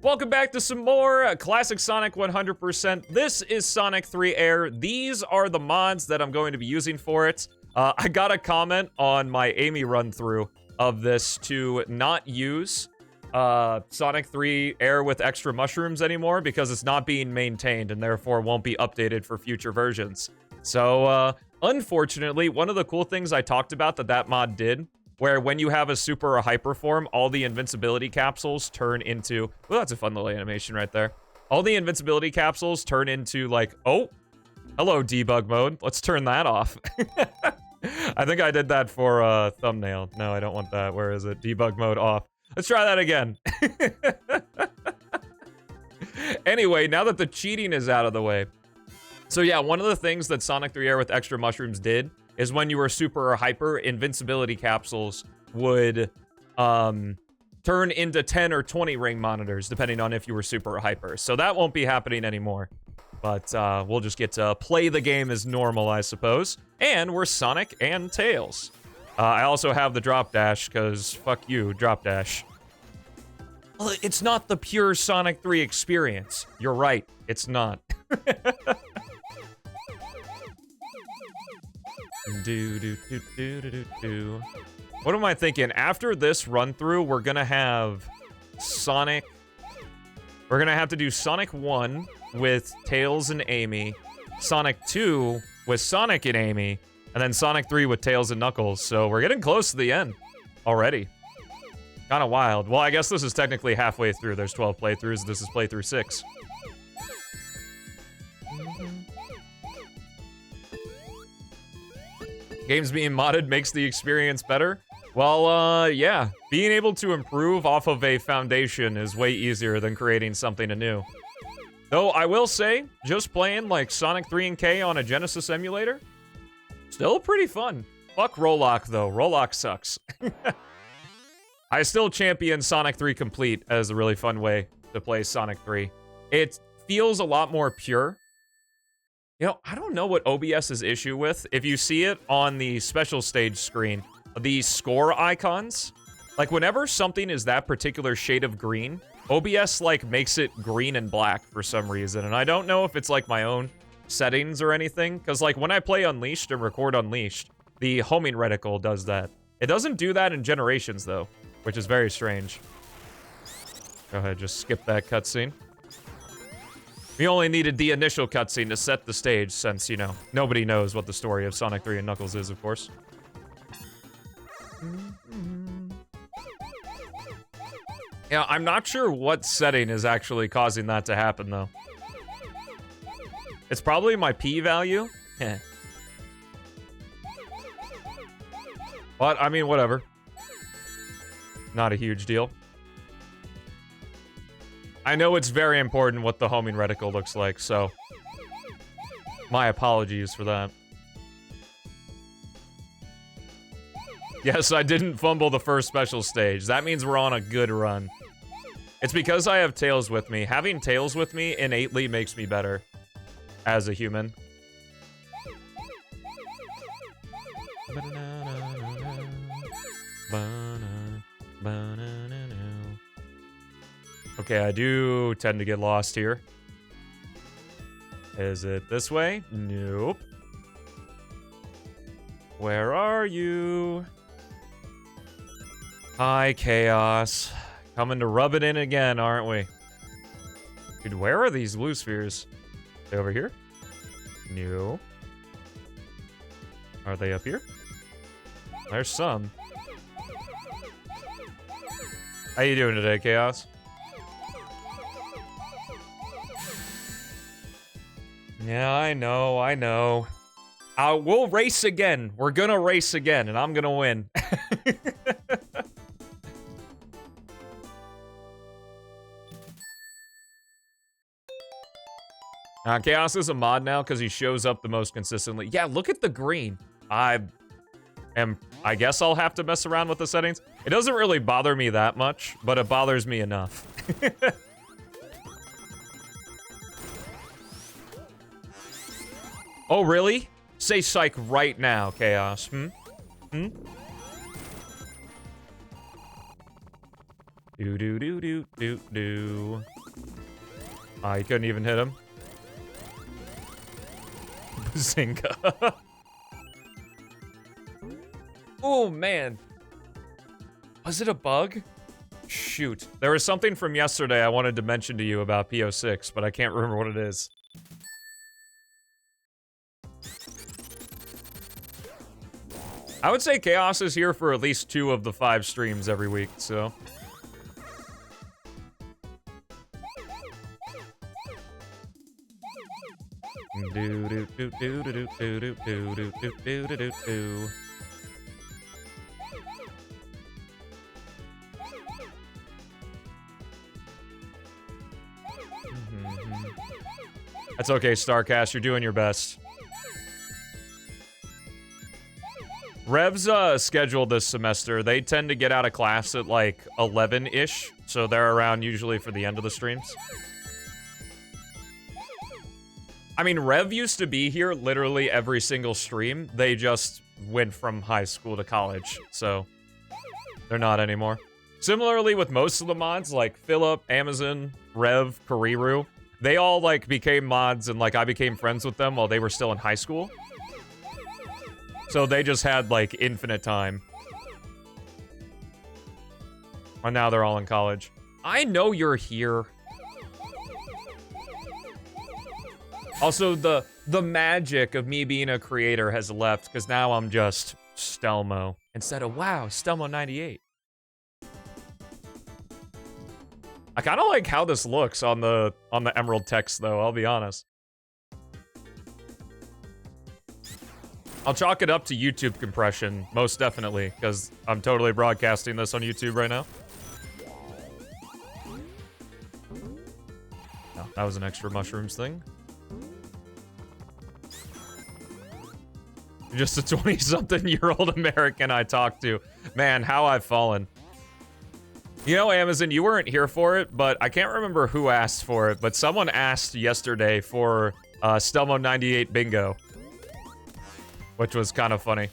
Welcome back to some more Classic Sonic 100%. This is Sonic 3 Air. These are the mods that I'm going to be using for it. I got a comment on my Amy run-through of this to not use Sonic 3 Air with extra mushrooms anymore because it's not being maintained and therefore won't be updated for future versions. So, unfortunately, one of the cool things I talked about that mod did, where when you have a super or hyper form, all the invincibility capsules turn into... Well, that's a fun little animation right there. All the invincibility capsules turn into, like, oh, hello, debug mode. Let's turn that off. I think I did that for a thumbnail. No, I don't want that. Where is it? Debug mode off. Let's try that again. Anyway, now that the cheating is out of the way. So yeah, one of the things that Sonic 3 Air with extra mushrooms did is when you were super or hyper, invincibility capsules would turn into 10 or 20 ring monitors, depending on if you were super or hyper. So that won't be happening anymore. But we'll just get to play the game as normal, I suppose. And we're Sonic and Tails. I also have the drop dash, because fuck you, drop dash. Well, it's not the pure Sonic 3 experience. You're right, it's not. What am I thinking? After this run-through, we're gonna have Sonic... We're gonna have to do Sonic 1 with Tails and Amy, Sonic 2 with Sonic and Amy, and then Sonic 3 with Tails and Knuckles. So we're getting close to the end already. Kinda wild. Well, I guess this is technically halfway through. There's 12 playthroughs. This is playthrough 6. Games being modded makes the experience better. Well, yeah. Being able to improve off of a foundation is way easier than creating something anew. Though, I will say, just playing, like, Sonic 3 and K on a Genesis emulator, still pretty fun. Fuck Rollock, though. Rollock sucks. I still champion Sonic 3 Complete as a really fun way to play Sonic 3. It feels a lot more pure. You know, I don't know what OBS's issue with. If you see it on the special stage screen, the score icons, like whenever something is that particular shade of green, OBS like makes it green and black for some reason. And I don't know if it's like my own settings or anything, because like when I play Unleashed and record Unleashed, the homing reticle does that. It doesn't do that in Generations though, which is very strange. Go ahead, just skip that cutscene. We only needed the initial cutscene to set the stage since, you know, nobody knows what the story of Sonic 3 and Knuckles is, of course. Yeah, I'm not sure what setting is actually causing that to happen, though. It's probably my P value. But, I mean, whatever. Not a huge deal. I know it's very important what the homing reticle looks like, so... my apologies for that. Yes, I didn't fumble the first special stage. That means we're on a good run. It's because I have Tails with me. Having Tails with me innately makes me better as a human. Okay, I do tend to get lost here. Is it this way? Nope. Where are you? Hi, Chaos. Coming to rub it in again, aren't we? Dude, where are these blue spheres? Are they over here? No. Are they up here? There's some. How you doing today, Chaos? Yeah, I know. We'll race again. We're gonna race again, and I'm gonna win. Chaos is a mod now because he shows up the most consistently. Yeah, look at the green. I guess I'll have to mess around with the settings. It doesn't really bother me that much, but it bothers me enough. Oh, really? Say psych right now, Chaos. Hmm? Do do do do do do. Ah, you couldn't even hit him. Bazinga. Oh, man. Was it a bug? Shoot. There was something from yesterday I wanted to mention to you about PO6, but I can't remember what it is. I would say Chaos is here for at least 2 of the 5 streams every week, so... Do do do do do do do do do do do do do do. That's okay, Starcast. You're doing your best. Rev's scheduled this semester. They tend to get out of class at like 11-ish, so they're around usually for the end of the streams. I mean, Rev used to be here literally every single stream. They just went from high school to college, so they're not anymore. Similarly with most of the mods, like Philip, Amazon, Rev, Kariru, they all like became mods and like I became friends with them while they were still in high school. So they just had like infinite time. And now they're all in college. I know you're here. Also, the magic of me being a creator has left, because now I'm just Stelmo. Instead of, wow, Stelmo 98. I kind of like how this looks on the Emerald text, though, I'll be honest. I'll chalk it up to YouTube compression, most definitely, because I'm totally broadcasting this on YouTube right now. No, that was an extra mushrooms thing. Just a 20-something-year-old American I talked to. Man, how I've fallen. You know, Amazon, you weren't here for it, but I can't remember who asked for it, but someone asked yesterday for Stelmo 98 bingo. Which was kind of funny.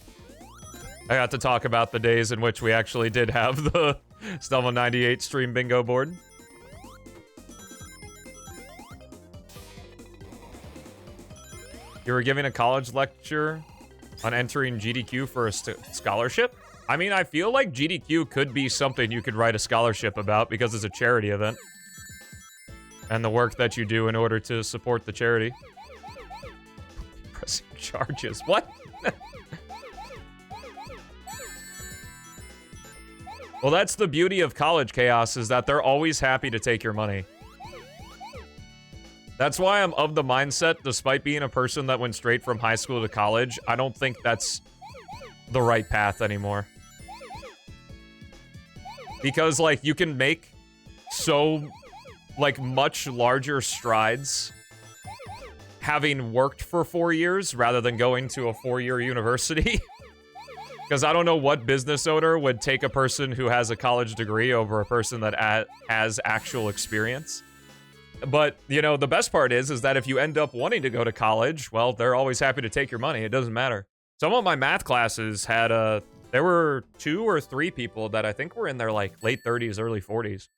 I got to talk about the days in which we actually did have the Stelmo 98 stream bingo board. You were giving a college lecture on entering GDQ for a scholarship? I mean, I feel like GDQ could be something you could write a scholarship about because it's a charity event. And the work that you do in order to support the charity. Pressing charges. What? Well, that's the beauty of college, Chaos, is that they're always happy to take your money. That's why I'm of the mindset, despite being a person that went straight from high school to college, I don't think that's the right path anymore. Because, like, you can make so, like, much larger strides having worked for 4 years rather than going to a 4-year university. Because I don't know what business owner would take a person who has a college degree over a person that has actual experience. But, you know, the best part is that if you end up wanting to go to college, well, they're always happy to take your money. It doesn't matter. Some of my math classes had there were 2 or 3 people that I think were in their, like, late 30s, early 40s.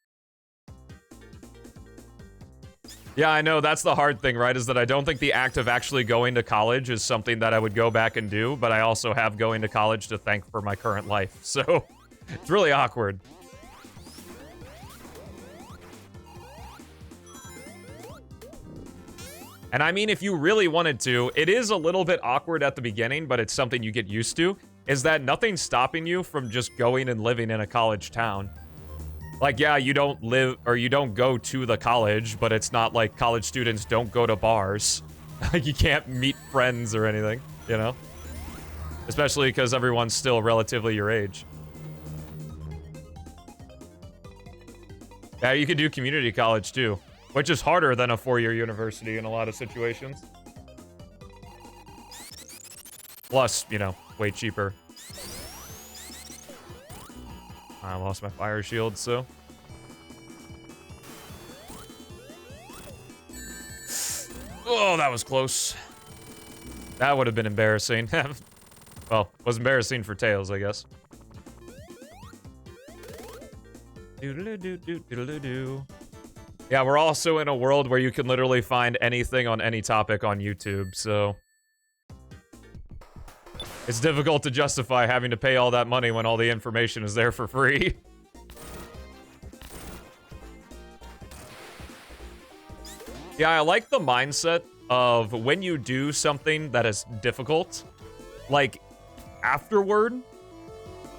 Yeah, I know, that's the hard thing, right? Is that I don't think the act of actually going to college is something that I would go back and do, but I also have going to college to thank for my current life, so it's really awkward. And I mean, if you really wanted to, it is a little bit awkward at the beginning, but it's something you get used to, is that nothing's stopping you from just going and living in a college town. Like, yeah, you don't live, or you don't go to the college, but it's not like college students don't go to bars. Like, you can't meet friends or anything, you know? Especially because everyone's still relatively your age. Yeah, you could do community college, too. Which is harder than a 4-year university in a lot of situations. Plus, you know, way cheaper. I lost my fire shield, so... Oh, that was close. That would have been embarrassing. Well, was embarrassing for Tails, I guess. Doodle-doo-doo-doodle-doo. Yeah, we're also in a world where you can literally find anything on any topic on YouTube, so... It's difficult to justify having to pay all that money when all the information is there for free. Yeah, I like the mindset of when you do something that is difficult, like, afterward,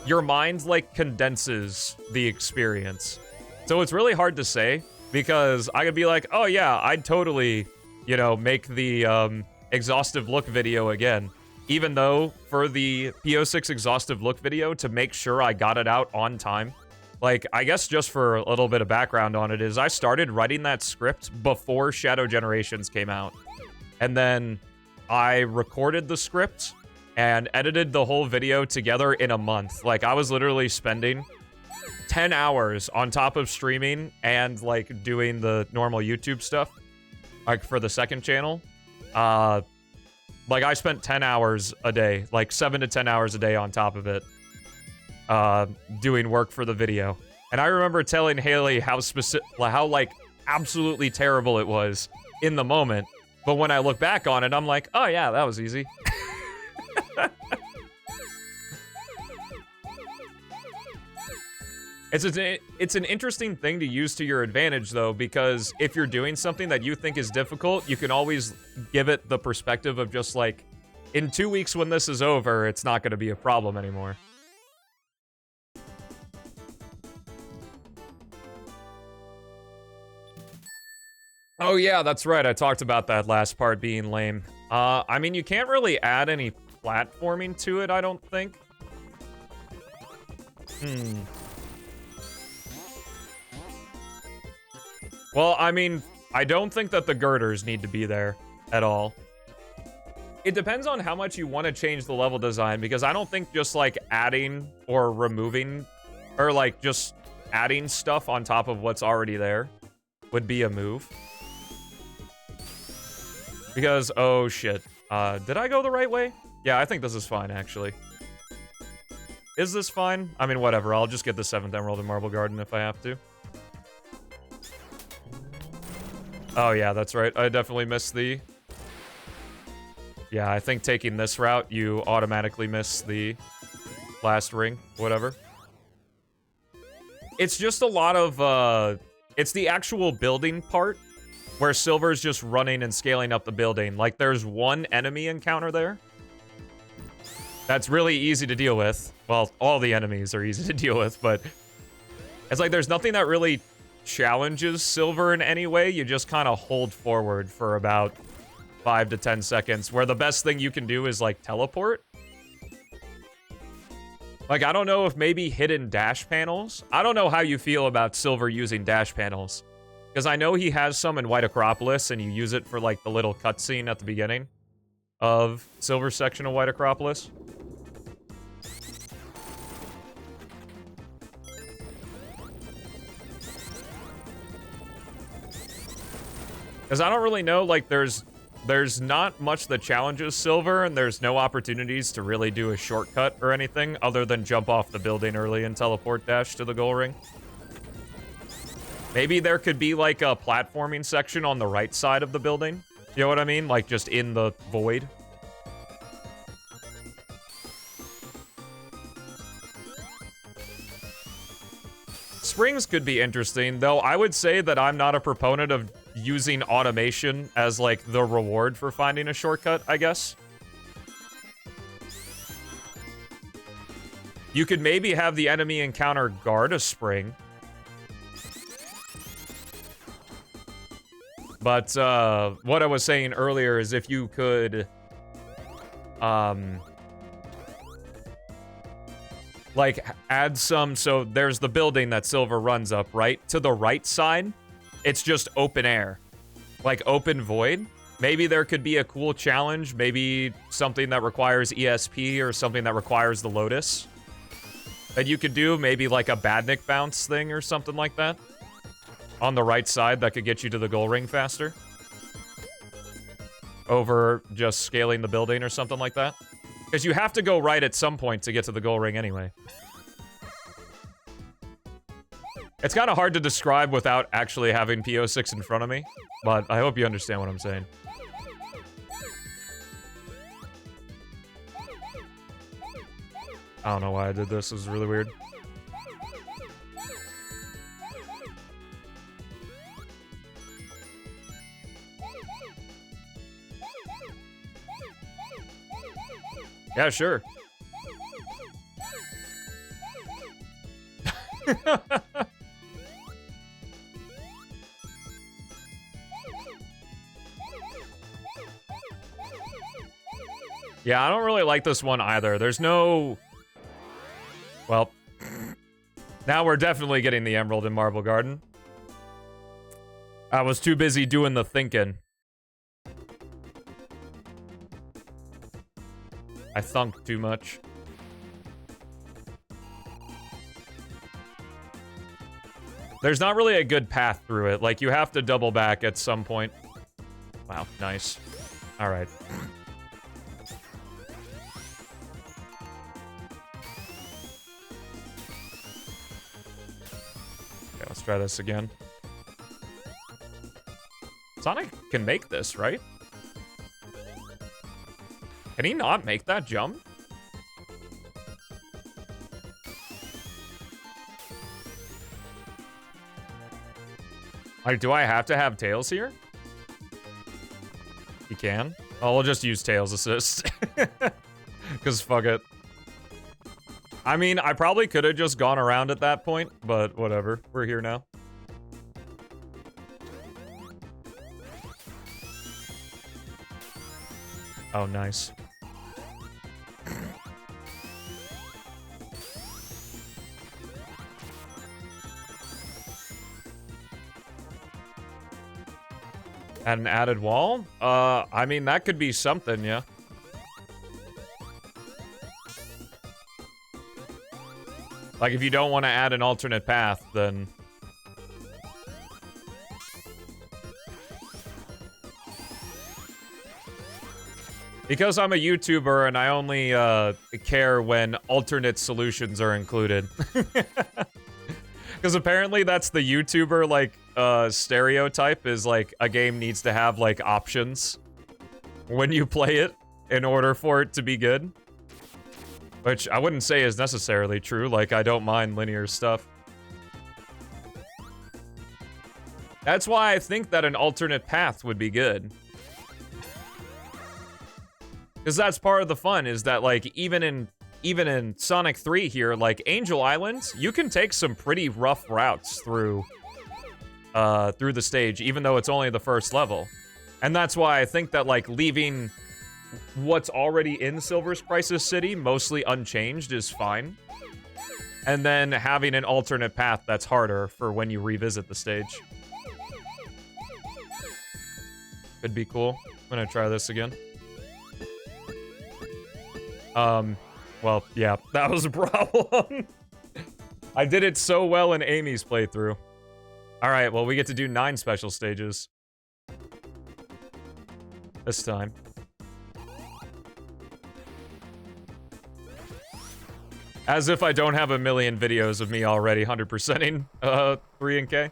your mind, like, condenses the experience. So it's really hard to say, because I could be like, oh yeah, I'd totally, you know, make the, exhaustive look video again. Even though, for the PO6 exhaustive look video, to make sure I got it out on time, like, I guess just for a little bit of background on it is, I started writing that script before Shadow Generations came out. And then I recorded the script and edited the whole video together in a month. Like, I was literally spending 10 hours on top of streaming and, like, doing the normal YouTube stuff, like, for the second channel. Like, I spent 10 hours a day, like, 7 to 10 hours a day on top of it, doing work for the video. And I remember telling Haley how like, absolutely terrible it was in the moment. But when I look back on it, I'm like, oh yeah, that was easy. It's an interesting thing to use to your advantage, though, because if you're doing something that you think is difficult, you can always give it the perspective of just like, in 2 weeks when this is over, it's not going to be a problem anymore. Oh yeah, that's right. I talked about that last part being lame. I mean, you can't really add any platforming to it, I don't think. Well, I mean, I don't think that the girders need to be there at all. It depends on how much you want to change the level design, because I don't think just, like, adding or removing, or, like, just adding stuff on top of what's already there would be a move. Because, oh shit. Did I go the right way? Yeah, I think this is fine, actually. Is this fine? I mean, whatever. I'll just get the 7th Emerald in Marble Garden if I have to. Oh, yeah, that's right. I definitely missed the... Yeah, I think taking this route, you automatically miss the last ring. Whatever. It's just a lot of, it's the actual building part where Silver's just running and scaling up the building. Like, there's one enemy encounter there that's really easy to deal with. Well, all the enemies are easy to deal with, but it's like there's nothing that really challenges Silver in any way. You just kind of hold forward for about 5 to 10 seconds, where the best thing you can do is, like, teleport. Like, I don't know if maybe hidden dash panels. I don't know how you feel about Silver using dash panels, because I know he has some in White Acropolis, and you use it for, like, the little cutscene at the beginning of Silver's section of White Acropolis. Because I don't really know, like, there's not much that challenges Silver, and there's no opportunities to really do a shortcut or anything other than jump off the building early and teleport dash to the goal ring. Maybe there could be, like, a platforming section on the right side of the building. You know what I mean? Like, just in the void. Springs could be interesting, though I would say that I'm not a proponent of using automation as, like, the reward for finding a shortcut, I guess. You could maybe have the enemy encounter guard a spring. But, what I was saying earlier is if you could, like, add some, so there's the building that Silver runs up, right? To the right side, it's just open air. Like, open void. Maybe there could be a cool challenge, maybe something that requires ESP or something that requires the Lotus that you could do, maybe like a Badnik bounce thing or something like that on the right side that could get you to the goal ring faster over just scaling the building or something like that. Because you have to go right at some point to get to the goal ring anyway. It's kind of hard to describe without actually having PO6 in front of me, but I hope you understand what I'm saying. I don't know why I did this. It was really weird. Yeah, sure. Yeah, I don't really like this one either. There's no... Well, now we're definitely getting the Emerald in Marble Garden. I was too busy doing the thinking. I thunk too much. There's not really a good path through it. Like, you have to double back at some point. Wow, nice. All right. Okay, let's try this again. Sonic can make this, right? Can he not make that jump? Like, do I have to have Tails here? He can? Oh, we'll just use Tails assist. Because fuck it. I mean, I probably could have just gone around at that point, but whatever. We're here now. Oh, nice. Add an added wall? I mean, that could be something, yeah. Like, if you don't want to add an alternate path, then... Because I'm a YouTuber and I only care when alternate solutions are included. Because apparently that's the YouTuber, like, stereotype is, like, a game needs to have, like, options when you play it in order for it to be good. Which I wouldn't say is necessarily true, like, I don't mind linear stuff. That's why I think that an alternate path would be good. Because that's part of the fun, is that, like, even in Sonic 3 here, like, Angel Island, you can take some pretty rough routes through the stage, even though it's only the first level. And that's why I think that, like, leaving what's already in Silver's Crisis City mostly unchanged is fine. And then having an alternate path that's harder for when you revisit the stage. Could be cool. I'm gonna try this again. Well, yeah, that was a problem. I did it so well in Amy's playthrough. Alright, well, we get to do 9 special stages. This time. As if I don't have a million videos of me already 100%ing 3 and K.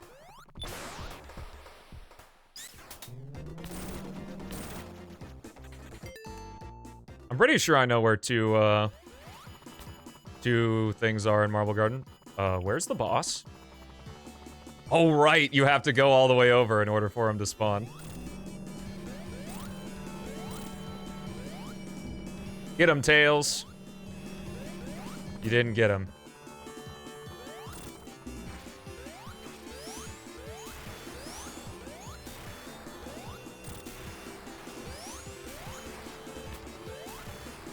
I'm pretty sure I know where two things are in Marble Garden. Where's the boss? Oh, right, you have to go all the way over in order for him to spawn. Get him, Tails. You didn't get him.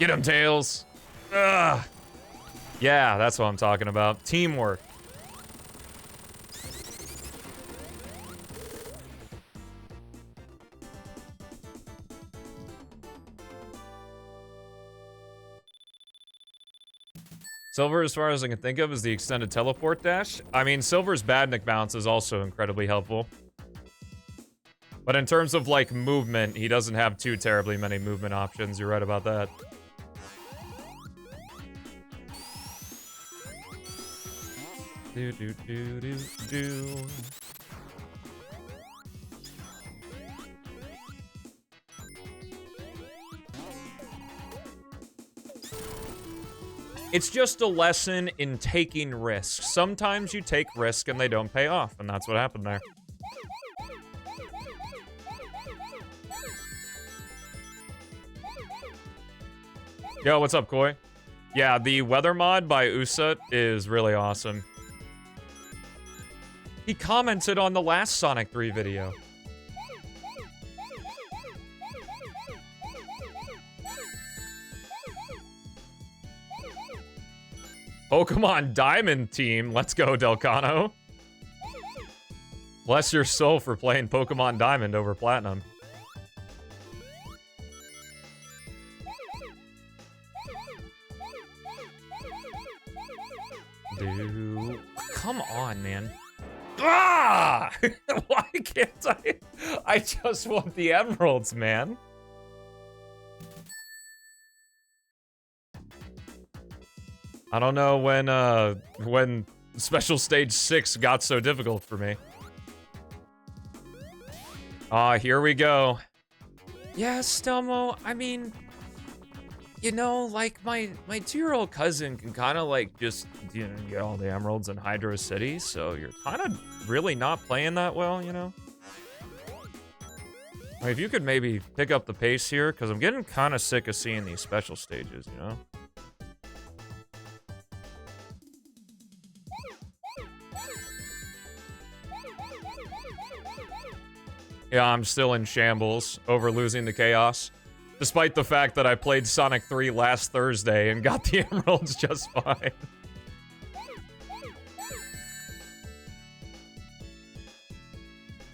Get him, Tails. Ugh. Yeah, that's what I'm talking about. Teamwork. Silver, as far as I can think of, is the extended teleport dash. I mean, Silver's badnik bounce is also incredibly helpful. But in terms of, like, movement, he doesn't have too terribly many movement options. You're right about that. Do do do do do. It's just a lesson in taking risks. Sometimes you take risk and they don't pay off, and that's what happened there. Yo, what's up, Koi? Yeah, the weather mod by Usut is really awesome. He commented on the last Sonic 3 video. Pokemon Diamond team. Let's go, Delcano. Bless your soul for playing Pokemon Diamond over Platinum. Dude. Come on, man. Ah! Why can't I? I just want the emeralds, man. I don't know when Special Stage 6 got so difficult for me. Here we go. Yeah, Stelmo, I mean, you know, like, my 2-year-old cousin can kind of, like, just, you know, get all the emeralds in Hydro City, so you're kind of really not playing that well, you know? Like, if you could maybe pick up the pace here, because I'm getting kind of sick of seeing these special stages, you know? Yeah, I'm still in shambles over losing to Chaos. Despite the fact that I played Sonic 3 last Thursday and got the emeralds just fine.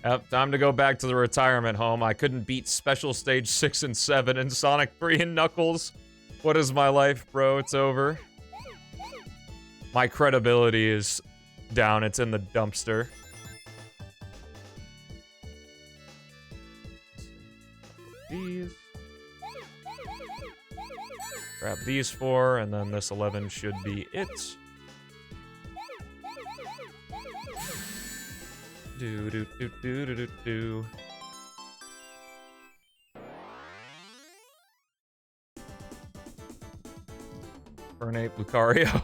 Yep, time to go back to the retirement home. I couldn't beat Special Stage 6 and 7 in Sonic 3 and Knuckles. What is my life, bro? It's over. My credibility is down. It's in the dumpster. These. Grab these 4, and then this 11 should be it. Do do do do do do do. Fernape, Lucario.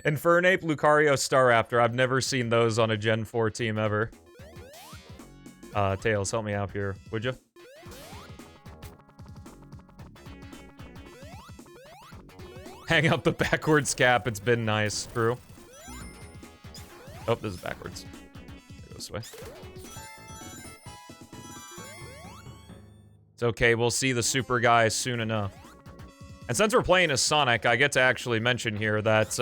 And Fernape, Lucario, Staraptor. I've never seen those on a Gen 4 team ever. Tails, help me out here, would you? Hang up the backwards cap. It's been nice. True. Oh, this is backwards. Go this way. It's okay. We'll see the super guy soon enough. And since we're playing as Sonic, I get to actually mention here that,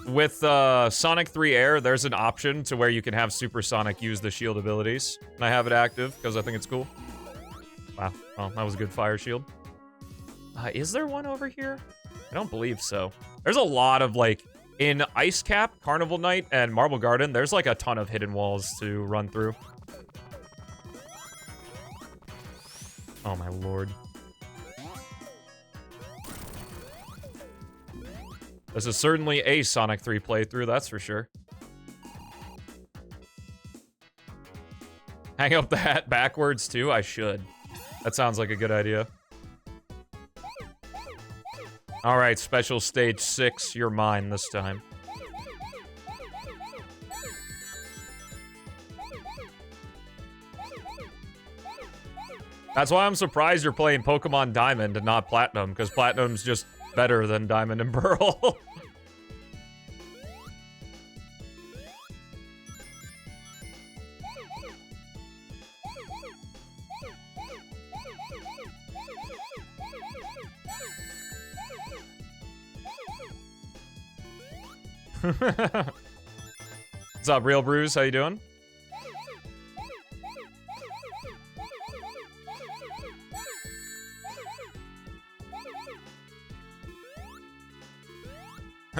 with Sonic 3 A.I.R, there's an option to where you can have Super Sonic use the shield abilities. And I have it active because I think it's cool. Wow. Oh, that was a good fire shield. Is there one over here? I don't believe so. There's a lot of, like, in Ice Cap, Carnival Night, and Marble Garden, there's, like, a ton of hidden walls to run through. Oh, my lord. This is certainly a Sonic 3 playthrough, that's for sure. Hang up the hat backwards, too? I should. That sounds like a good idea. Alright, Special Stage 6, you're mine this time. That's why I'm surprised you're playing Pokemon Diamond and not Platinum, because Platinum's just better than Diamond and Pearl. What's up, Real Brews? How you doing?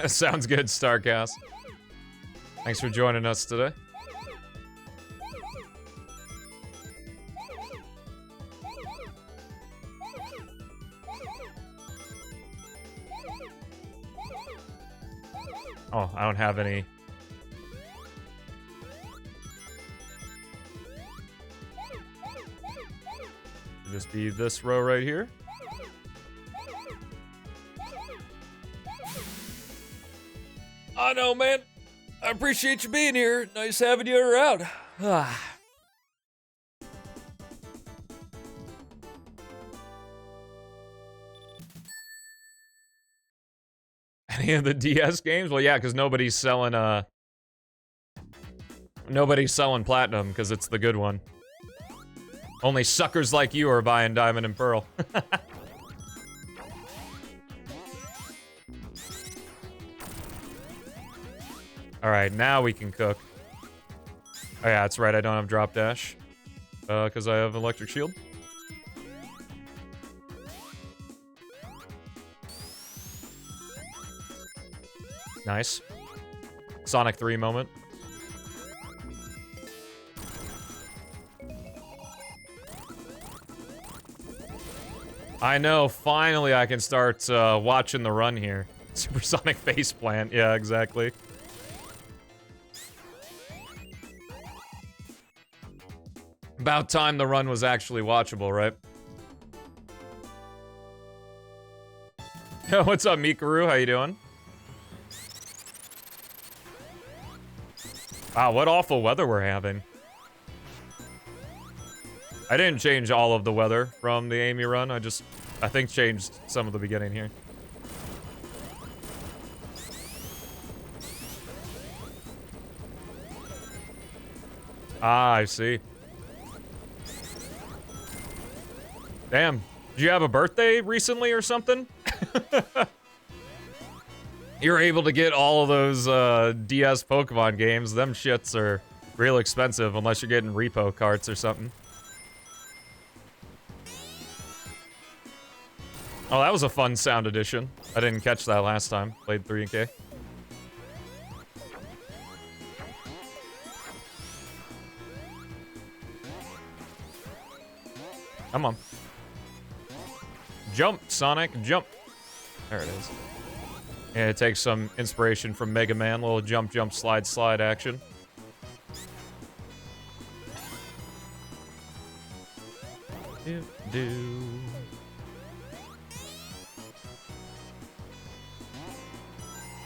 Sounds good, Starcast. Thanks for joining us today. Oh, I don't have any. Just be this row right here. I know, man. I appreciate you being here. Nice having you around. Any of the DS games? Well, yeah, because nobody's selling platinum because it's the good one. Only suckers like you are buying Diamond and Pearl. Alright, now we can cook. Oh yeah, that's right, I don't have drop dash. Because I have electric shield. Nice. Sonic 3 moment. I know, finally I can start watching the run here. Supersonic faceplant, yeah, exactly. About time the run was actually watchable, right? Yo, what's up, Mikaru? How you doing? Wow, what awful weather we're having. I didn't change all of the weather from the Amy run. I think changed some of the beginning here. Ah, I see. Damn. Did you have a birthday recently or something? You're able to get all of those DS Pokemon games. Them shits are real expensive unless you're getting repo carts or something. Oh, that was a fun sound addition. I didn't catch that last time. Played 3K. Come on. Jump, Sonic, jump. There it is. Yeah, it takes some inspiration from Mega Man. Little jump, jump, slide, slide action. Do.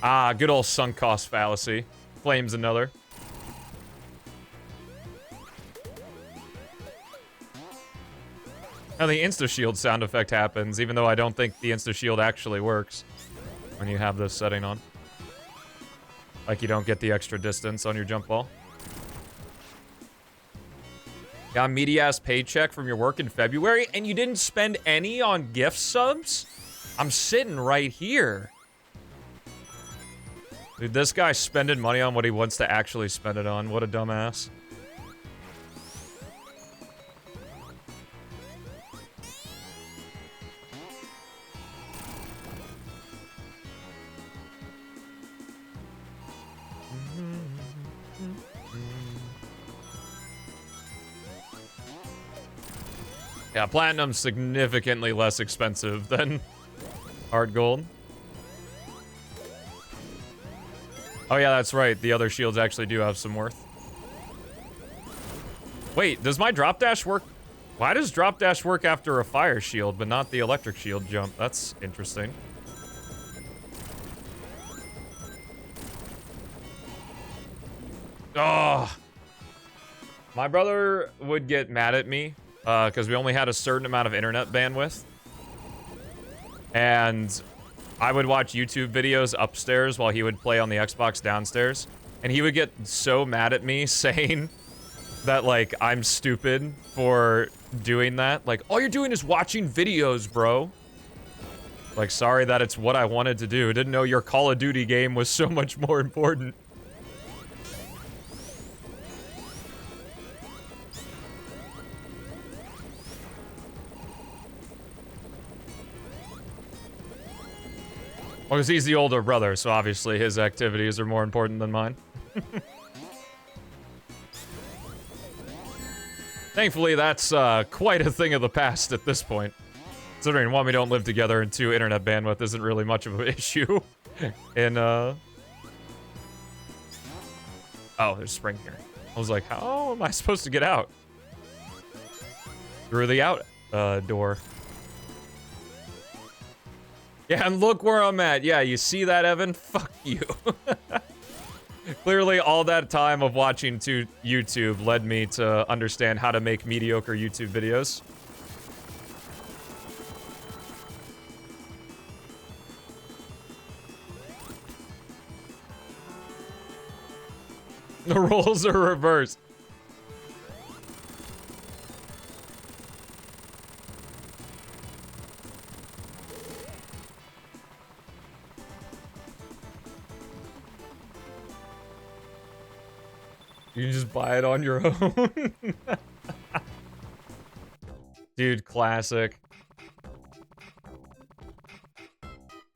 Ah, good old sunk cost fallacy. Flames another. Now the insta-shield sound effect happens, even though I don't think the insta-shield actually works when you have this setting on. Like you don't get the extra distance on your jump ball. Got a meaty-ass paycheck from your work in February, and you didn't spend any on gift subs? I'm sitting right here. Dude, this guy's spending money on what he wants to actually spend it on. What a dumbass. Yeah, Platinum's significantly less expensive than Hard Gold. Oh yeah, that's right. The other shields actually do have some worth. Wait, does my drop dash work? Why does drop dash work after a fire shield, but not the electric shield jump? That's interesting. Oh. My brother would get mad at me because we only had a certain amount of internet bandwidth. And I would watch YouTube videos upstairs while he would play on the Xbox downstairs. And he would get so mad at me saying that, like, I'm stupid for doing that. Like, all you're doing is watching videos, bro. Like, sorry that it's what I wanted to do. Didn't know your Call of Duty game was so much more important. Well, because he's the older brother, so obviously his activities are more important than mine. Thankfully, that's quite a thing of the past at this point. Considering, one, we don't live together, and two, internet bandwidth isn't really much of an issue in Oh, there's spring here. I was like, how am I supposed to get out? Through the out door. Yeah, and look where I'm at. Yeah, you see that, Evan? Fuck you. Clearly, all that time of watching YouTube led me to understand how to make mediocre YouTube videos. The roles are reversed. You can just buy it on your own. Dude, classic.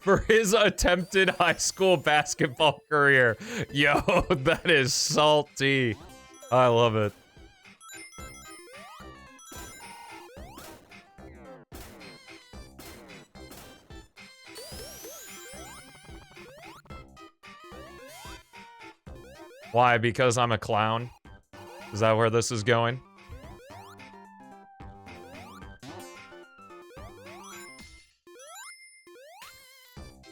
For his attempted high school basketball career. Yo, that is salty. I love it. Why? Because I'm a clown? Is that where this is going?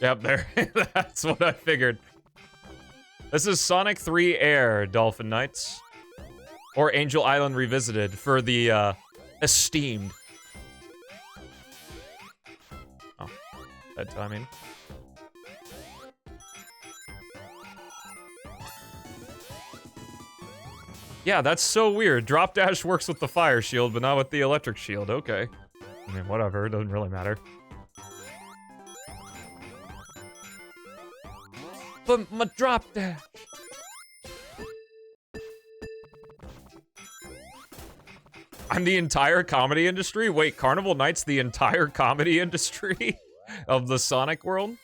Yep, there. That's what I figured. This is Sonic 3 A.I.R, Dolphin Knights. Or Angel Island Revisited for the, esteemed. Oh, bad timing. Yeah, that's so weird. Drop dash works with the fire shield, but not with the electric shield. Okay. I mean, whatever. It doesn't really matter. But my drop dash. I'm the entire comedy industry? Wait, Carnival Night's the entire comedy industry of the Sonic world?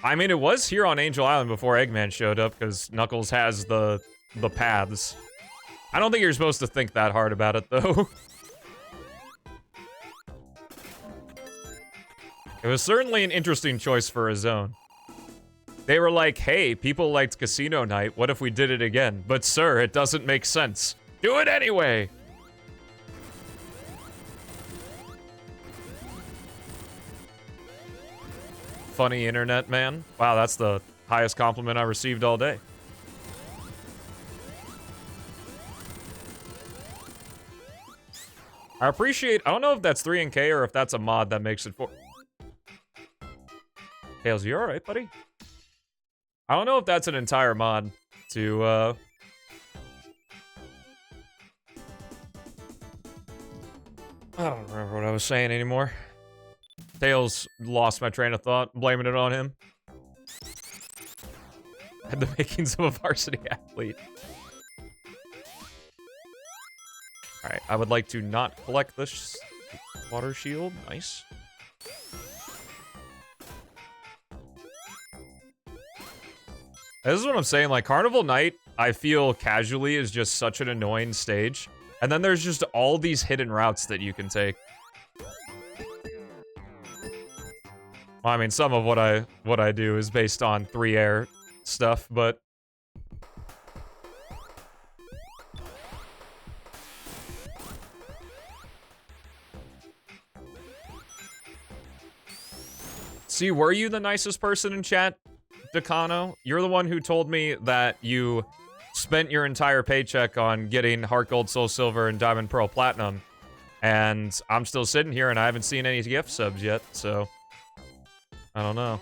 I mean, it was here on Angel Island before Eggman showed up, because Knuckles has the paths. I don't think you're supposed to think that hard about it, though. It was certainly an interesting choice for a zone. They were like, hey, people liked Casino Night, what if we did it again? But sir, it doesn't make sense. Do it anyway! Funny internet, man. Wow, that's the highest compliment I received all day. I appreciate... I don't know if that's 3NK or if that's a mod that makes it for... Tails, you alright, buddy? I don't know if that's an entire mod to, I don't remember what I was saying anymore. Tails lost my train of thought, blaming it on him. Had the makings of a varsity athlete. Alright, I would like to not collect this water shield. Nice. This is what I'm saying, like, Carnival Night, I feel casually is just such an annoying stage. And then there's just all these hidden routes that you can take. Well, I mean, some of what I do is based on 3 A.I.R stuff, but... See, were you the nicest person in chat, Decano? You're the one who told me that you spent your entire paycheck on getting Heart Gold, Soul Silver, and Diamond Pearl Platinum. And I'm still sitting here and I haven't seen any gift subs yet, so... I don't know.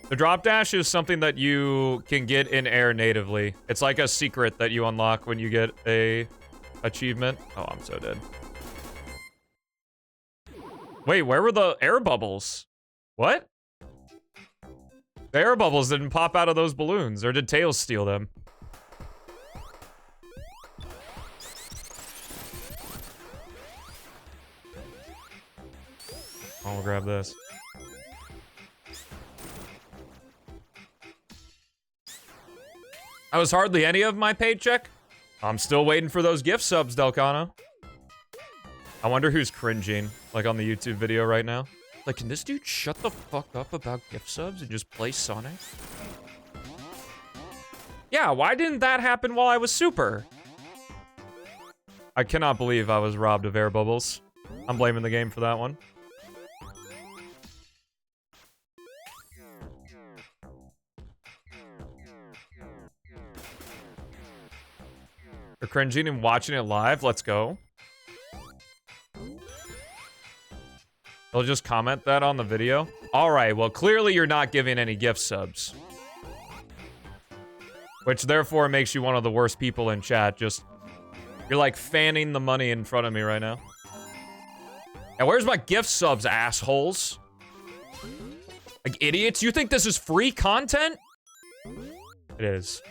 The drop dash is something that you can get in A.I.R natively. It's like a secret that you unlock when you get a achievement. Oh, I'm so dead. Wait, where were the air bubbles? What? The air bubbles didn't pop out of those balloons, or did Tails steal them? I'll grab this. That was hardly any of my paycheck. I'm still waiting for those gift subs, Delcano. I wonder who's cringing, like on the YouTube video right now. Like, can this dude shut the fuck up about gift subs and just play Sonic? Yeah, why didn't that happen while I was super? I cannot believe I was robbed of air bubbles. I'm blaming the game for that one. You're cringing and watching it live? Let's go. They'll just comment that on the video. All right, well, clearly you're not giving any gift subs. Which therefore makes you one of the worst people in chat. Just, you're like fanning the money in front of me right now. And where's my gift subs, assholes? Like idiots, you think this is free content? It is.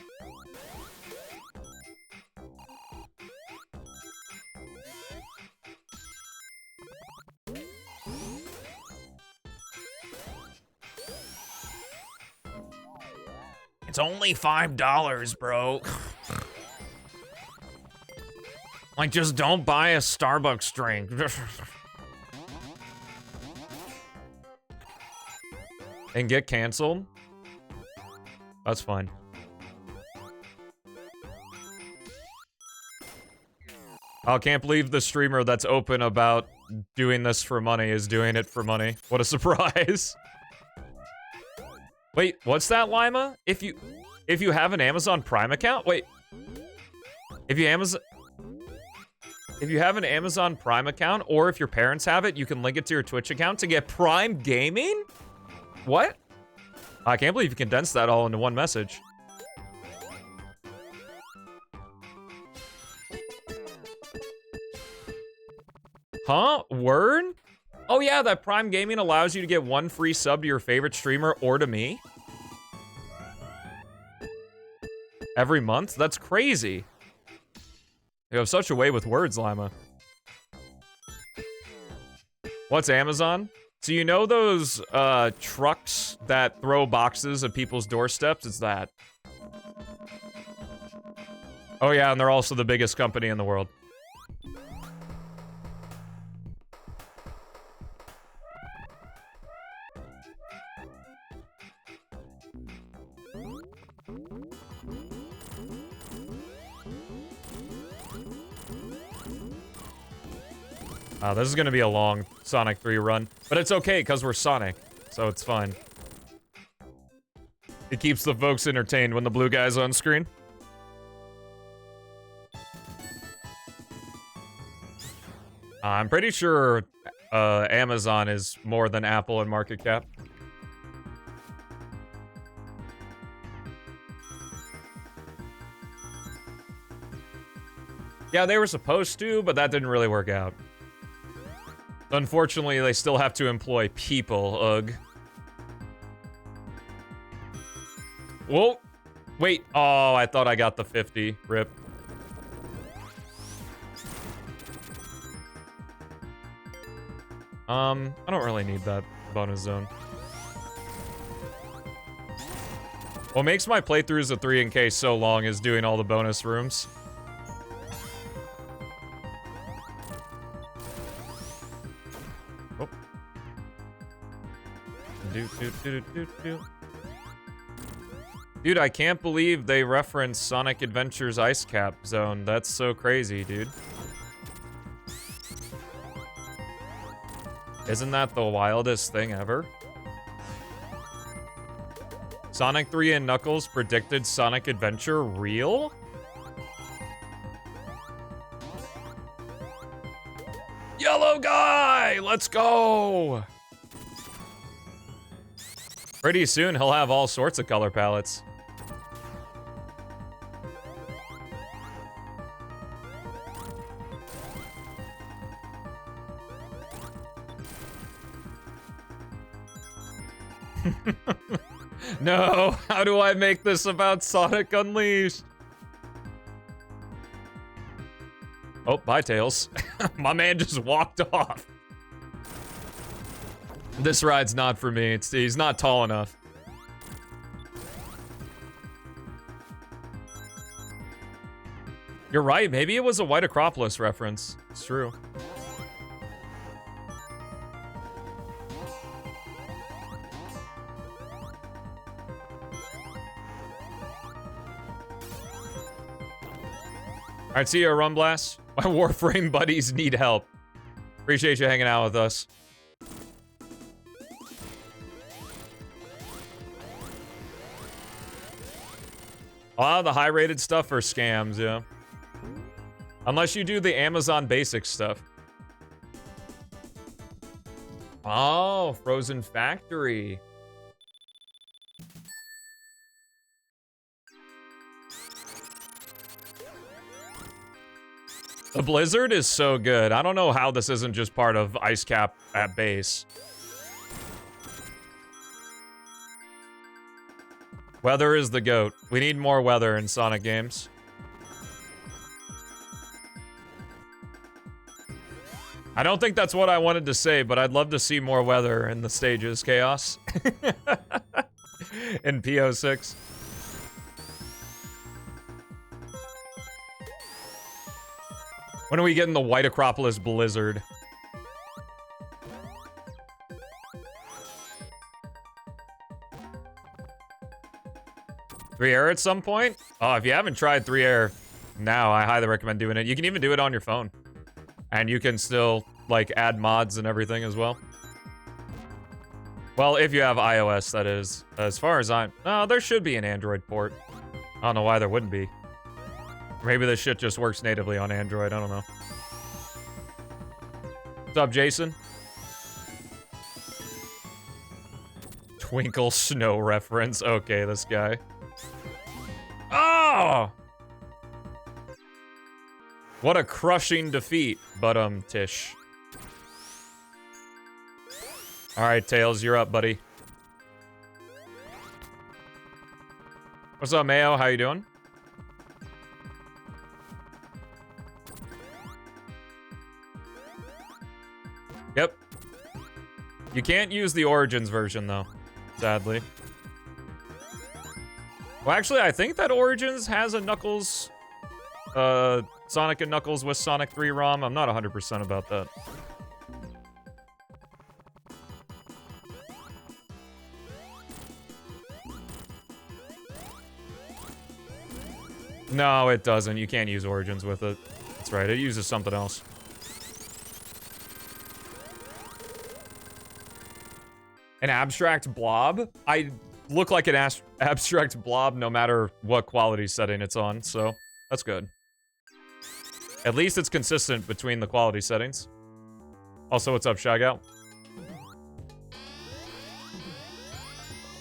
It's only $5, bro. Like, just don't buy a Starbucks drink. And get canceled? That's fine. I can't believe the streamer that's open about doing this for money is doing it for money. What a surprise. Wait, what's that, Lima? If you have an Amazon Prime account? Wait. If you have an Amazon Prime account, or if your parents have it, you can link it to your Twitch account to get Prime Gaming? What? I can't believe you condensed that all into one message. Huh? Word? Oh yeah, that Prime Gaming allows you to get one free sub to your favorite streamer or to me. Every month? That's crazy. You have such a way with words, Lima. What's Amazon? So you know those trucks that throw boxes at people's doorsteps? It's that. Oh yeah, and they're also the biggest company in the world. This is gonna be a long Sonic 3 run, but it's okay because we're Sonic, so it's fine. It keeps the folks entertained when the blue guy's on screen. I'm pretty sure Amazon is more than Apple in market cap. Yeah, they were supposed to, but that didn't really work out. Unfortunately, they still have to employ people, ugh. Whoa! Wait, oh, I thought I got the 50. Rip. I don't really need that bonus zone. What makes my playthroughs of 3NK so long is doing all the bonus rooms. Oh. Dude, I can't believe they referenced Sonic Adventure's Ice Cap Zone. That's so crazy, dude. Isn't that the wildest thing ever? Sonic 3 and Knuckles predicted Sonic Adventure real? Yellow guy! Let's go! Pretty soon he'll have all sorts of color palettes. No, how do I make this about Sonic Unleashed? Oh, bye, Tails. My man just walked off. This ride's not for me. He's not tall enough. You're right, maybe it was a White Acropolis reference. It's true. All right, see you, Run Blast. My Warframe buddies need help. Appreciate you hanging out with us. A lot of the high-rated stuff are scams, yeah. Unless you do the Amazon basic stuff. Oh, Frozen Factory. The Blizzard is so good. I don't know how this isn't just part of Ice Cap at base. Weather is the GOAT. We need more weather in Sonic games. I don't think that's what I wanted to say, but I'd love to see more weather in the stages, Chaos. In PO6. When are we getting the White Acropolis Blizzard? Three-air at some point? Oh, if you haven't tried three-air now, I highly recommend doing it. You can even do it on your phone. And you can still, like, add mods and everything as well. Well, if you have iOS, that is. As far as I'm... No, there should be an Android port. I don't know why there wouldn't be. Maybe this shit just works natively on Android, I don't know. What's up, Jason? Twinkle Snow reference. Okay, this guy. Oh! What a crushing defeat, but Tish. Alright, Tails, you're up, buddy. What's up, Mayo? How you doing? Yep. You can't use the Origins version, though. Sadly. Well, actually, I think that Origins has a Knuckles... Sonic and Knuckles with Sonic 3 ROM. I'm not 100% about that. No, it doesn't. You can't use Origins with it. That's right. It uses something else. An abstract blob? I look like an abstract blob no matter what quality setting it's on, so that's good. At least it's consistent between the quality settings. Also, what's up, Shagout?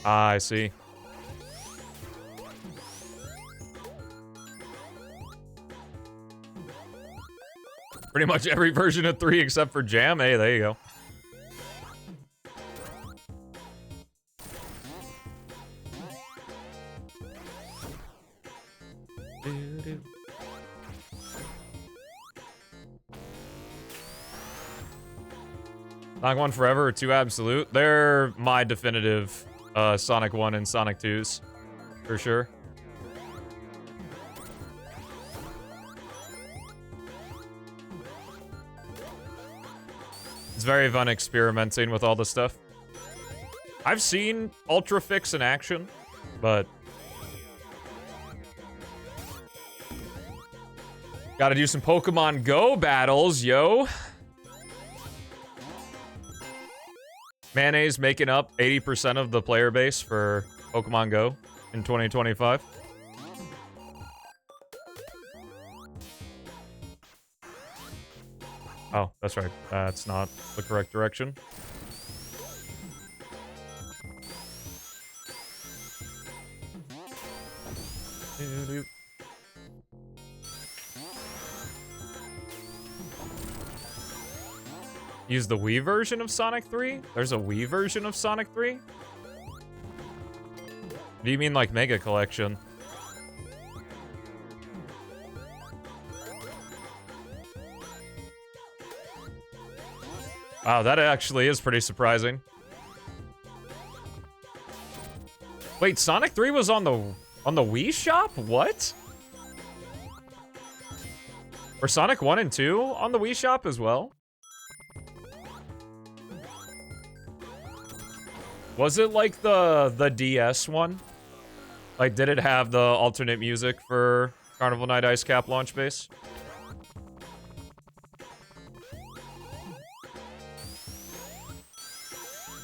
Ah, I see. Pretty much every version of 3 except for Jam. Hey, there you go. Sonic 1 Forever or 2 Absolute? They're my definitive Sonic 1 and Sonic 2s. For sure. It's very fun experimenting with all this stuff. I've seen Ultra Fix in action, but... Gotta do some Pokemon Go battles, yo! Mayonnaise making up 80% of the player base for Pokemon Go in 2025. Oh, that's right. That's not the correct direction. Use the Wii version of Sonic 3? There's a Wii version of Sonic 3? What do you mean, like, Mega Collection? Wow, that actually is pretty surprising. Wait, Sonic 3 was on the Wii shop? What? Were Sonic 1 and 2 on the Wii shop as well? Was it like the DS one? Like, did it have the alternate music for Carnival Night Ice Cap launch base.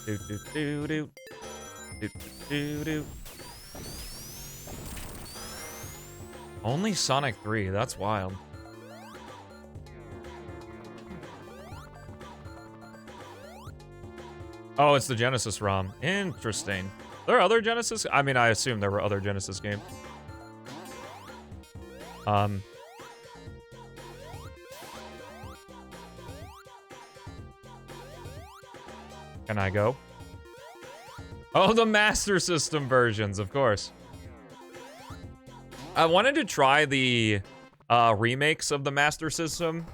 Do do do do. Do do do. Only Sonic 3, that's wild. Oh, it's the Genesis ROM. Interesting. There are other Genesis? I mean, I assume there were other Genesis games. Can I go? Oh, the Master System versions, of course. I wanted to try the remakes of the Master System.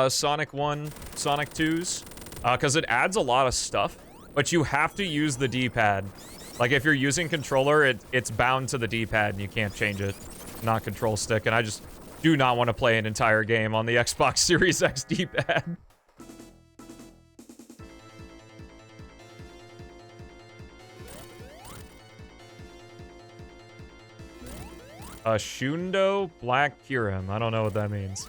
Sonic 1, Sonic 2s. Because it adds a lot of stuff, but you have to use the D-pad. Like, if you're using controller, it's bound to the D-pad and you can't change it. Not control stick, and I just do not want to play an entire game on the Xbox Series X D-pad. A Shundo Black Kyurem. I don't know what that means.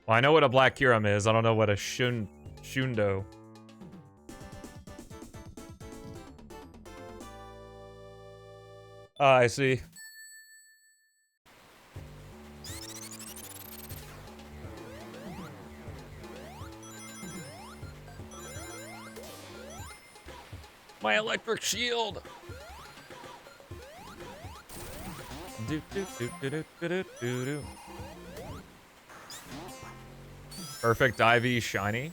Well, I know what a Black Kyurem is. I don't know what a Shundo. I see. My electric shield. Do, do, do, do, do, do, do, do. Perfect IV shiny.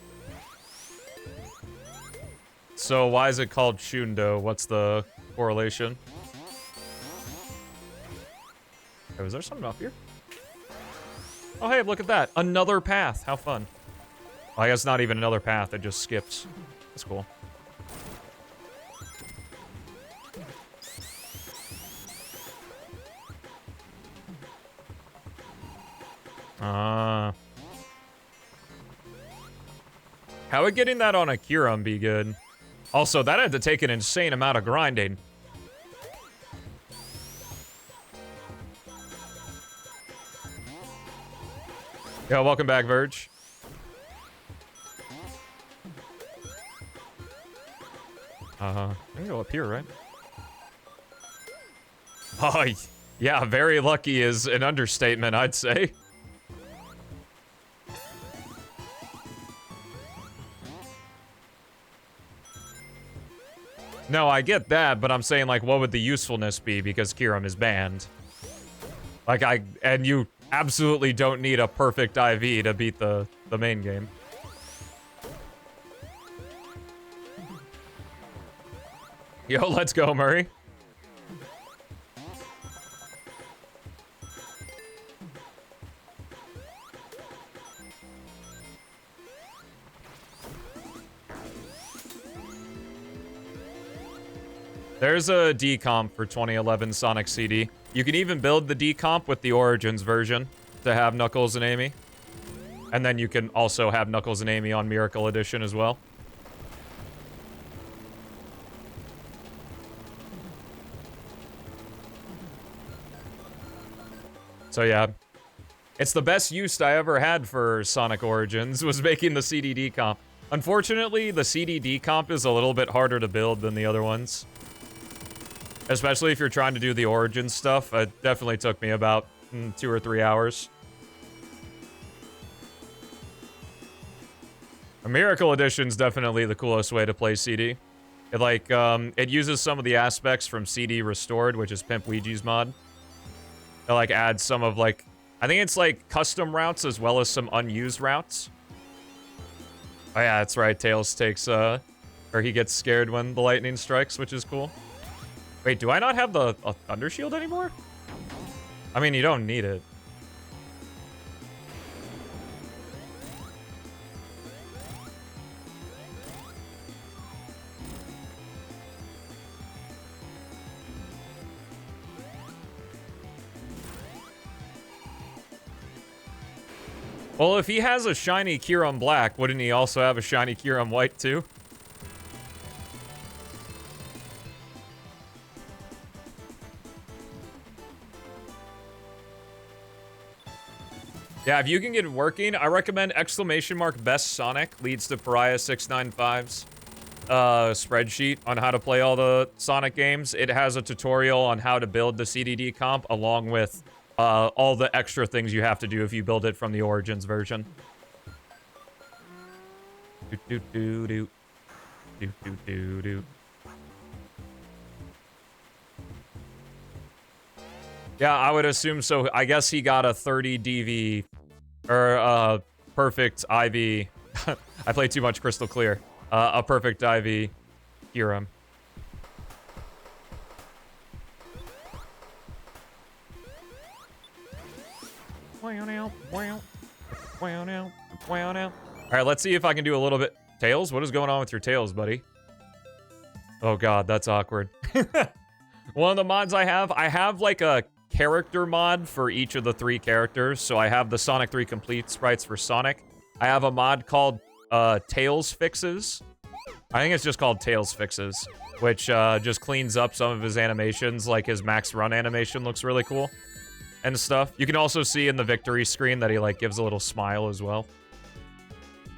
So why is it called Shundo? What's the correlation? Oh, is there something up here? Oh, hey, look at that. Another path. How fun. Well, I guess not even another path. It just skips. That's cool. How would getting that on a Kyurem be good? Also, that had to take an insane amount of grinding. Yo, welcome back, Verge. I can go up here, right? Oh, yeah, very lucky is an understatement, I'd say. No, I get that, but I'm saying, like, what would the usefulness be? Because Kyurem is banned. Like, and you absolutely don't need a perfect IV to beat the main game. Yo, let's go, Murray. There's a decomp for 2011 Sonic CD. You can even build the decomp with the Origins version to have Knuckles and Amy. And then you can also have Knuckles and Amy on Miracle Edition as well. So yeah, it's the best use I ever had for Sonic Origins was making the CD decomp. Unfortunately, the CD decomp is a little bit harder to build than the other ones. Especially if you're trying to do the origin stuff. It definitely took me about 2 or 3 hours. A Miracle Edition's definitely the coolest way to play CD. It like, it uses some of the aspects from CD Restored, which is Pimp Ouija's mod. It like adds some of like, I think it's like custom routes as well as some unused routes. Oh yeah, that's right, Tails takes, or he gets scared when the lightning strikes, which is cool. Wait, do I not have the Thunder Shield anymore? I mean, you don't need it. Well, if he has a shiny Kyurem Black, wouldn't he also have a shiny Kyurem White too? Yeah, if you can get it working, I recommend !best Sonic leads to Pariah 695's spreadsheet on how to play all the Sonic games. It has a tutorial on how to build the CDD comp along with all the extra things you have to do if you build it from the Origins version. Yeah, I would assume so. I guess he got a 30 DV or perfect IV. I play too much Crystal Clear. A perfect IV Hiram. Alright, let's see if I can do a little bit. Tails? What is going on with your tails, buddy? Oh god, that's awkward. One of the mods I have like a character mod for each of the 3 characters. So I have the Sonic 3 complete sprites for Sonic. I have a mod called Tails Fixes. I think it's just called Tails Fixes, which just cleans up some of his animations, like his max run animation looks really cool and stuff. You can also see in the victory screen that he like gives a little smile as well.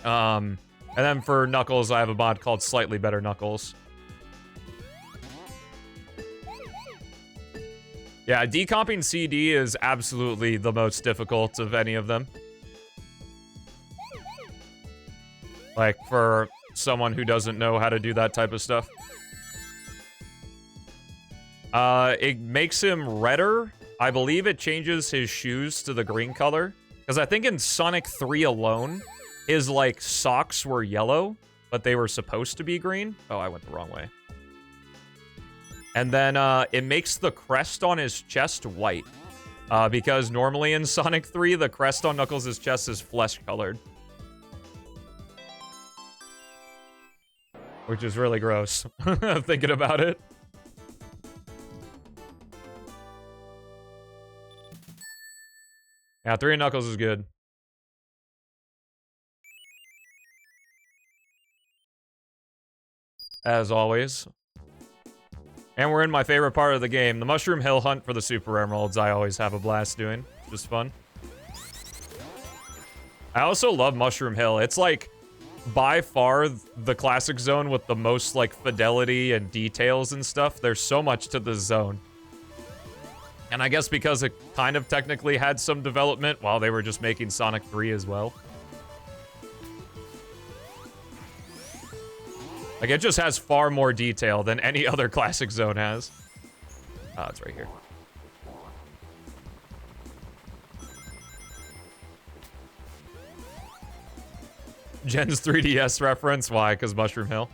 And then for Knuckles, I have a mod called Slightly Better Knuckles. Yeah, decomping CD is absolutely the most difficult of any of them. Like, for someone who doesn't know how to do that type of stuff. It makes him redder. I believe it changes his shoes to the green color. Because I think in Sonic 3 alone, his, like, socks were yellow, but they were supposed to be green. Oh, I went the wrong way. And then, it makes the crest on his chest white. Because normally in Sonic 3, the crest on Knuckles' chest is flesh-colored. Which is really gross, thinking about it. Yeah, 3 Knuckles is good. As always. And we're in my favorite part of the game, the Mushroom Hill Hunt for the Super Emeralds. I always have a blast doing. Just fun. I also love Mushroom Hill. It's like, by far, the classic zone with the most, like, fidelity and details and stuff. There's so much to this zone. And I guess because it kind of technically had some development while they were just making Sonic 3 as well. Like, it just has far more detail than any other classic zone has. Oh, it's right here. Jen's 3DS reference? Why? Because Mushroom Hill.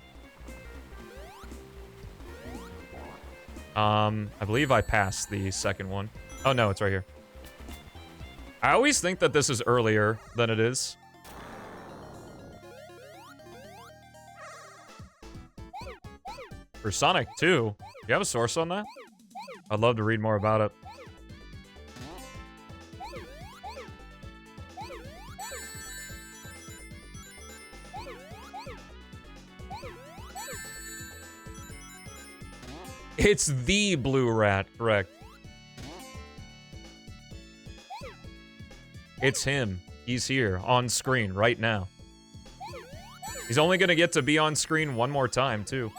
I believe I passed the second one. Oh, no, it's right here. I always think that this is earlier than it is. For Sonic 2, do you have a source on that? I'd love to read more about it. It's the blue rat, correct. It's him. He's here, on screen, right now. He's only gonna get to be on screen one more time, too.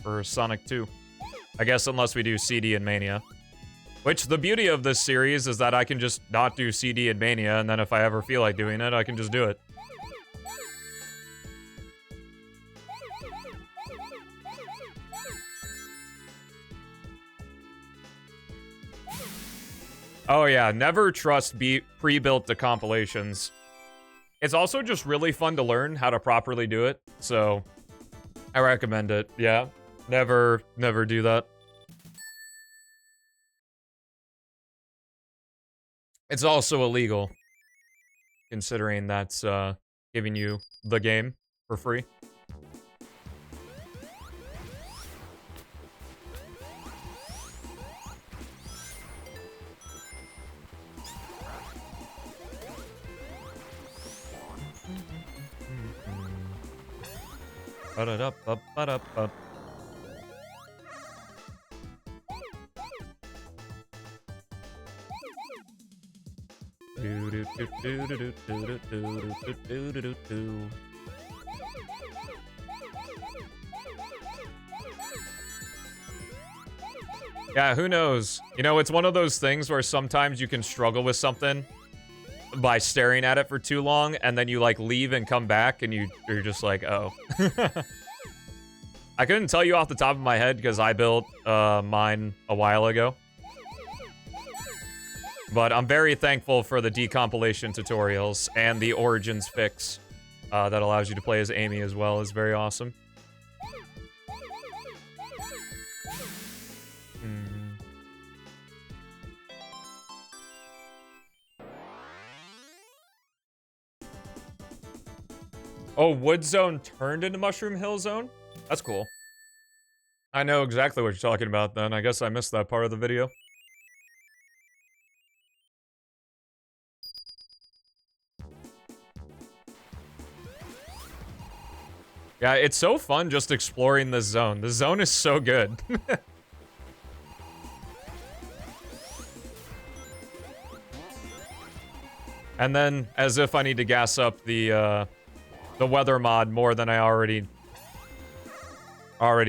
For Sonic 2. I guess unless we do CD and Mania. Which, the beauty of this series is that I can just not do CD and Mania, and then if I ever feel like doing it, I can just do it. Oh yeah, never trust pre-built compilations. It's also just really fun to learn how to properly do it, so I recommend it. Yeah, never do that. It's also illegal, considering that's giving you the game for free. Ba-da-da-ba-ba-da-ba. Yeah, who knows? You know, it's one of those things where sometimes you can struggle with something by staring at it for too long, and then you, like, leave and come back, and you're just like, oh. I couldn't tell you off the top of my head, because I built mine a while ago. But I'm very thankful for the decompilation tutorials, and the Origins fix that allows you to play as Amy as well is very awesome. Oh, Wood Zone turned into Mushroom Hill Zone? That's cool. I know exactly what you're talking about then. I guess I missed that part of the video. Yeah, it's so fun just exploring this zone. The zone is so good. And then, as if I need to gas up the weather mod more than I already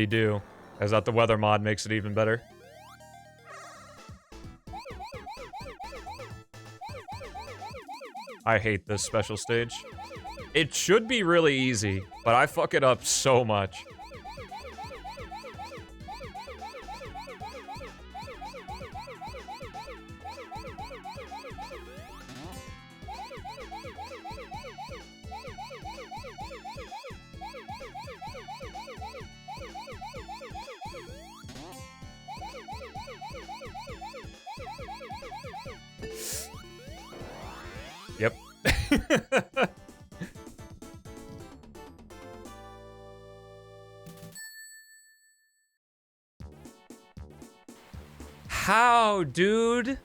do, as that the weather mod makes it even better. I hate this special stage. It should be really easy, but I fuck it up so much. Yep. How, dude?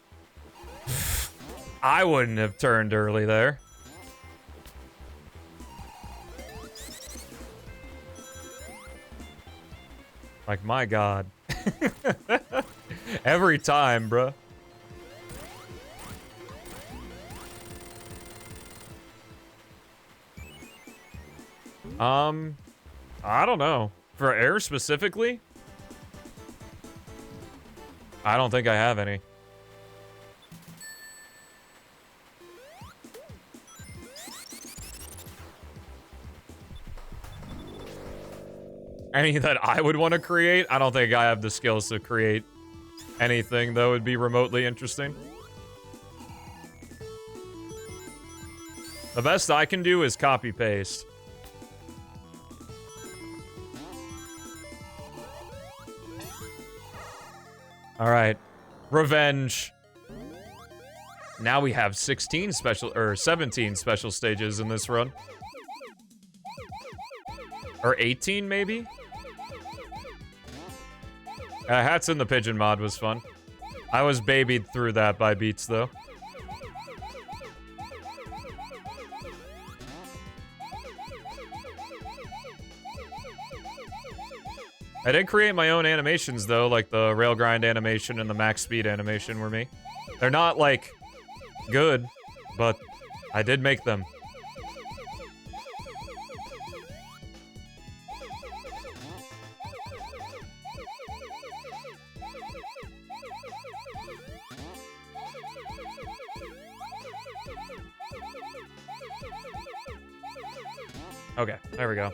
I wouldn't have turned early there. Like, my God. Every time, bruh. I don't know. For air specifically? I don't think I have any. Any that I would want to create? I don't think I have the skills to create anything that would be remotely interesting. The best I can do is copy-paste. Alright. Revenge. Now we have 17 special stages in this run. Or 18, maybe? Hats in the Pigeon mod was fun. I was babied through that by Beats, though. I did create my own animations, though, like the rail grind animation and the max speed animation were me. They're not, like, good, but I did make them. Okay, there we go.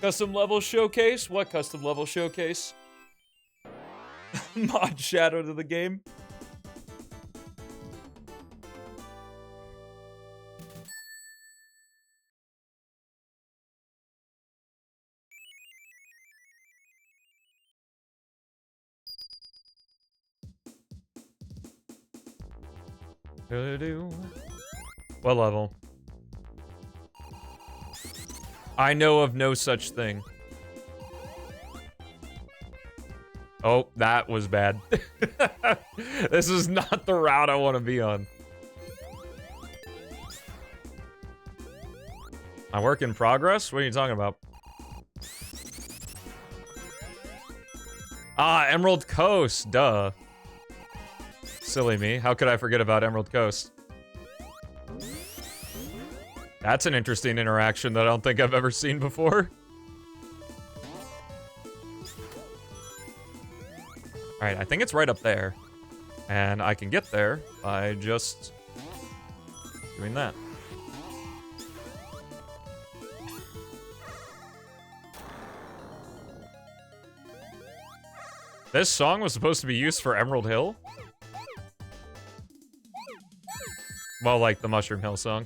Custom level showcase? What custom level showcase? Mod shadow to the game. What level? I know of no such thing. Oh, that was bad. This is not the route I want to be on. My work in progress? What are you talking about? Ah, Emerald Coast, duh. Silly me. How could I forget about Emerald Coast? That's an interesting interaction that I don't think I've ever seen before. Alright, I think it's right up there. And I can get there by just doing that. This song was supposed to be used for Emerald Hill? Well, like the Mushroom Hill song.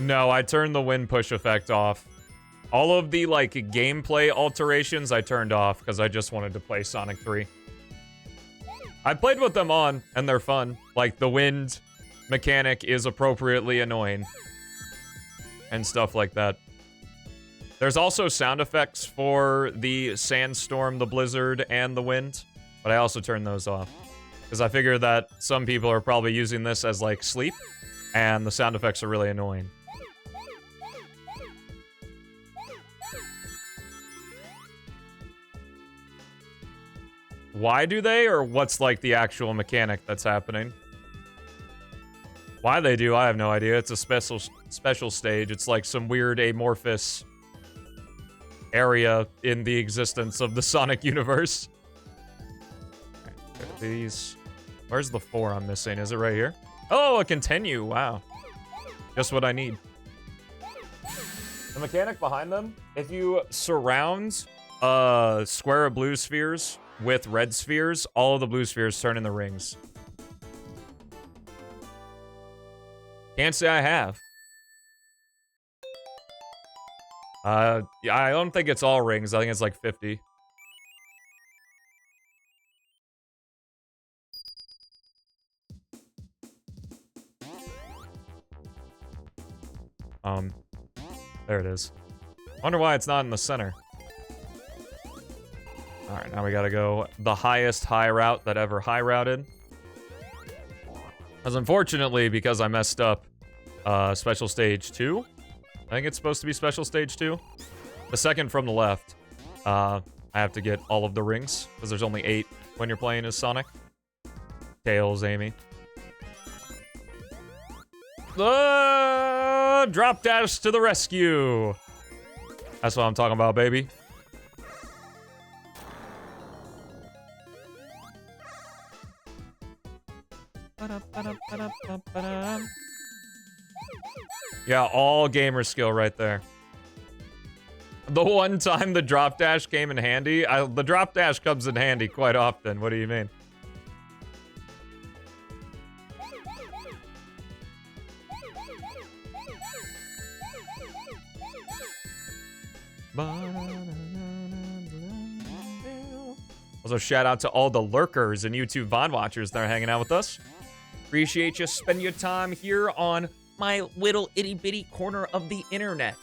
No, I turned the wind push effect off. All of the, like, gameplay alterations I turned off because I just wanted to play Sonic 3. I played with them on, and they're fun. Like, the wind mechanic is appropriately annoying. And stuff like that. There's also sound effects for the sandstorm, the blizzard, and the wind. But I also turned those off. Because I figure that some people are probably using this as, like, sleep. And the sound effects are really annoying. Why do they, or what's, like, the actual mechanic that's happening? Why they do, I have no idea. It's a special stage. It's like some weird amorphous area in the existence of the Sonic universe. Okay, these... Where's the 4 I'm missing? Is it right here? Oh, a continue. Wow. Just what I need. The mechanic behind them, if you surround a square of blue spheres with red spheres, all of the blue spheres turn into rings. Can't say I have. Yeah, I don't think it's all rings. I think it's like 50. There it is. Wonder why it's not in the center. Alright, now we gotta go the highest high route that ever high routed. Because unfortunately, because I messed up Special Stage 2, I think it's supposed to be Special Stage 2. The second from the left, I have to get all of the rings, because there's only 8 when you're playing as Sonic. Tails, Amy. Drop dash to the rescue! That's what I'm talking about, baby. Yeah, all gamer skill right there. The one time the drop dash came in handy, the drop dash comes in handy quite often. What do you mean? Also, shout out to all the lurkers and YouTube VOD watchers that are hanging out with us. Appreciate you spending your time here on my little itty bitty corner of the internet.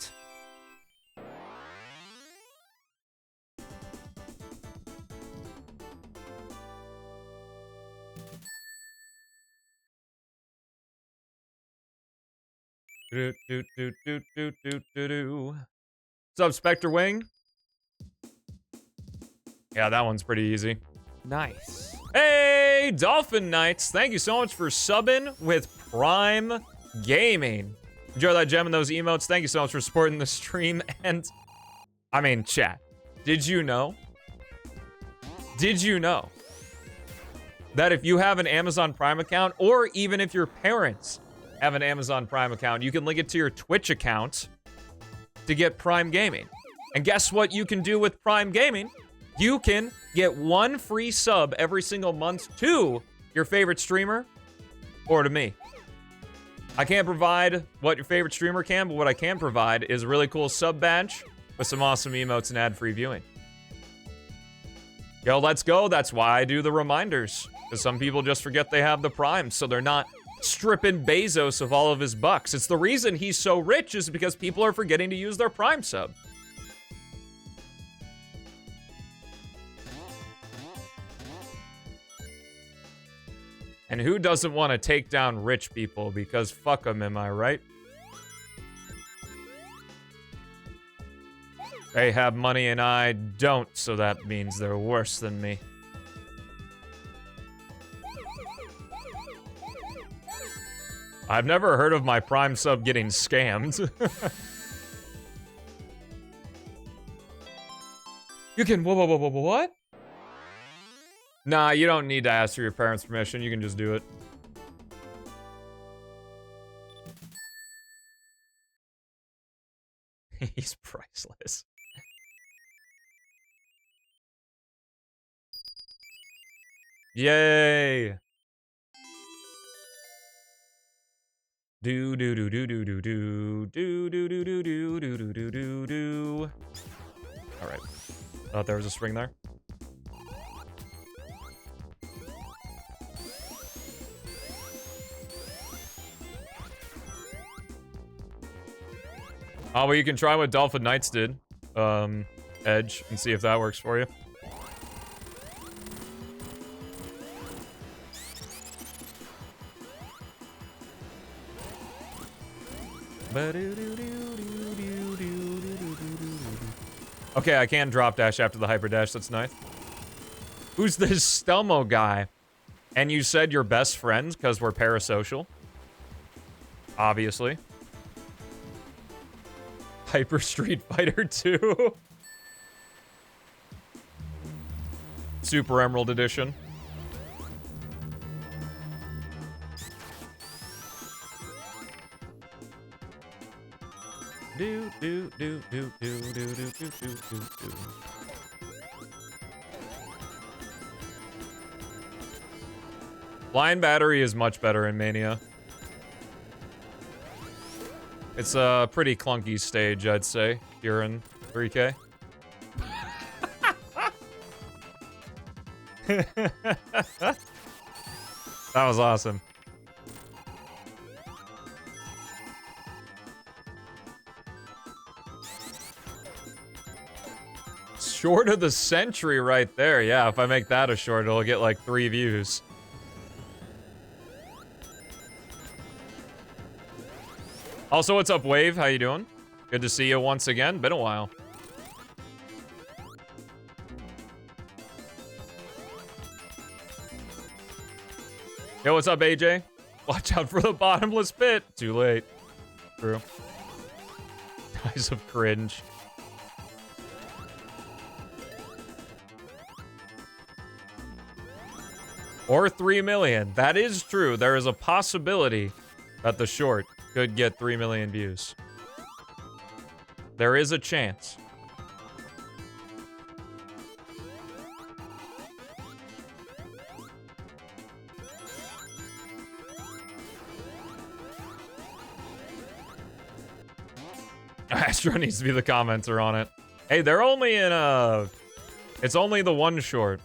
What's up, Spectre Wing? Yeah, that one's pretty easy. Nice. Hey, Dolphin Knights. Thank you so much for subbing with Prime Gaming. Enjoy that gem and those emotes. Thank you so much for supporting the stream. And, I mean, chat. Did you know? Did you know that if you have an Amazon Prime account, or even if your parents have an Amazon Prime account, you can link it to your Twitch account to get Prime Gaming? And guess what you can do with Prime Gaming? You can get 1 free sub every single month to your favorite streamer or to me. I can't provide what your favorite streamer can, but what I can provide is a really cool sub badge with some awesome emotes and ad-free viewing. Yo, let's go. That's why I do the reminders. Because some people just forget they have the Prime, so they're not stripping Bezos of all of his bucks. It's the reason he's so rich is because people are forgetting to use their Prime sub. And who doesn't want to take down rich people? Because fuck them, am I right? They have money and I don't, so that means they're worse than me. I've never heard of my Prime sub getting scammed. You can what? Nah, you don't need to ask for your parents' permission. You can just do it. He's priceless. Yay! Do do do do do do do do do do do do do do do do do. All right. Thought there was a spring there. Oh, well, you can try what Dolphin Knights did, Edge, and see if that works for you. Okay, I can drop dash after the hyper dash. That's nice. Who's this Stelmo guy? And you said you're best friends because we're parasocial. Obviously. Hyper Street Fighter 2. Super Emerald Edition. Do do do do do do do do do do. Flying Battery is much better in Mania. It's a pretty clunky stage, I'd say, here in 3K. That was awesome. Short of the century right there. Yeah, if I make that a short, it'll get like 3 views. Also, what's up, Wave? How you doing? Good to see you once again. Been a while. Yo, what's up, AJ? Watch out for the bottomless pit. Too late. True. Eyes of cringe. Or 3 million. That is true. There is a possibility that the short could get 3 million views. There is a chance. Astro needs to be the commenter on it. Hey, they're only in it's only the one short.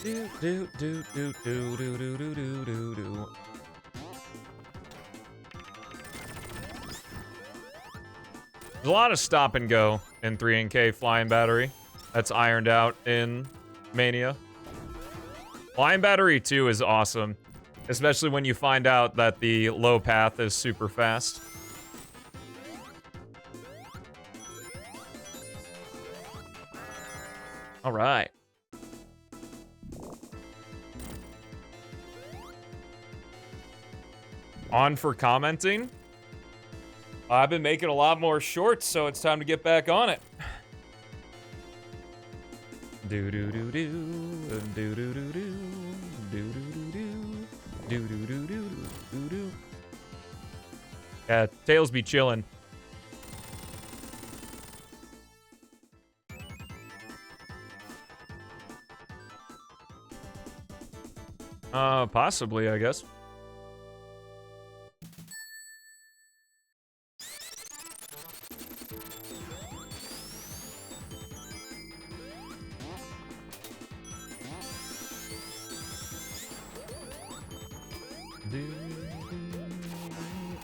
Do do do do do do do do do do do. There's a lot of stop and go in 3NK Flying Battery. That's ironed out in Mania. Flying Battery 2 is awesome, especially when you find out that the low path is super fast. All right. On for commenting. I've been making a lot more shorts, so it's time to get back on it. Do do do do do do do do do do do do do do do. Yeah, Tails be chillin'. Possibly, I guess.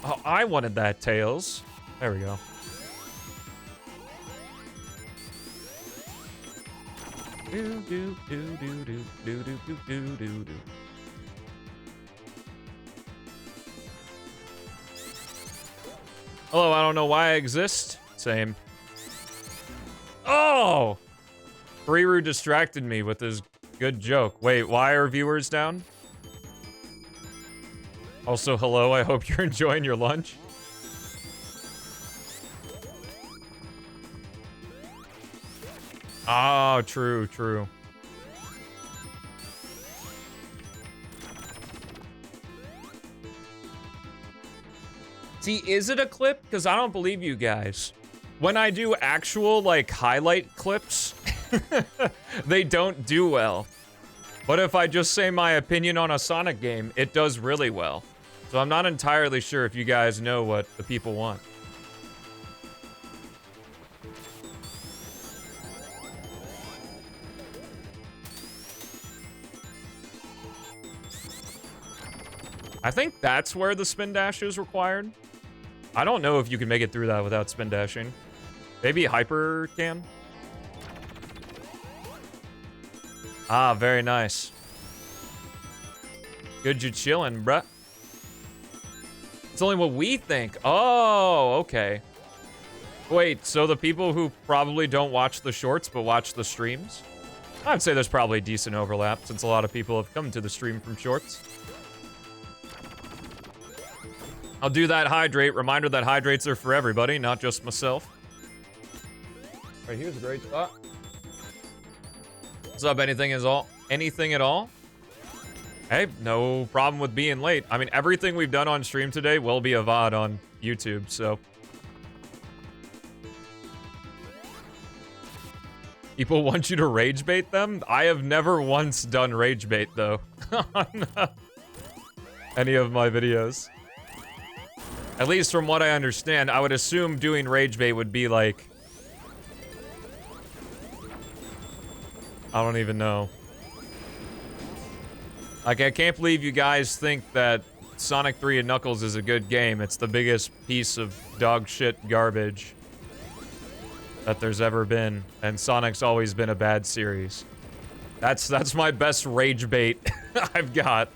Oh, I wanted that, Tails. There we go. Do do do do do do do do do do do. Hello, I don't know why I exist. Same. Oh, Oh! Kariru distracted me with his good joke. Wait, why are viewers down? Also, hello, I hope you're enjoying your lunch. Oh, true, true. See, is it a clip? Because I don't believe you guys. When I do actual, like, highlight clips, they don't do well. But if I just say my opinion on a Sonic game, it does really well. So I'm not entirely sure if you guys know what the people want. I think that's where the spin dash is required. I don't know if you can make it through that without spin dashing. Maybe Hyper can? Ah, very nice. Good you chillin', bruh. It's only what we think. Oh, okay. Wait, so the people who probably don't watch the shorts but watch the streams? I'd say there's probably decent overlap since a lot of people have come to the stream from shorts. I'll do that hydrate. Reminder that hydrates are for everybody, not just myself. Right, here's a great spot. What's up, anything at all? Hey, no problem with being late. I mean, everything we've done on stream today will be a VOD on YouTube, so. People want you to rage bait them? I have never once done rage bait, though, on any of my videos. At least from what I understand, I would assume doing rage bait would be like... I don't even know. Like, I can't believe you guys think that Sonic 3 and Knuckles is a good game. It's the biggest piece of dog shit garbage that there's ever been. And Sonic's always been a bad series. That's my best rage bait I've got.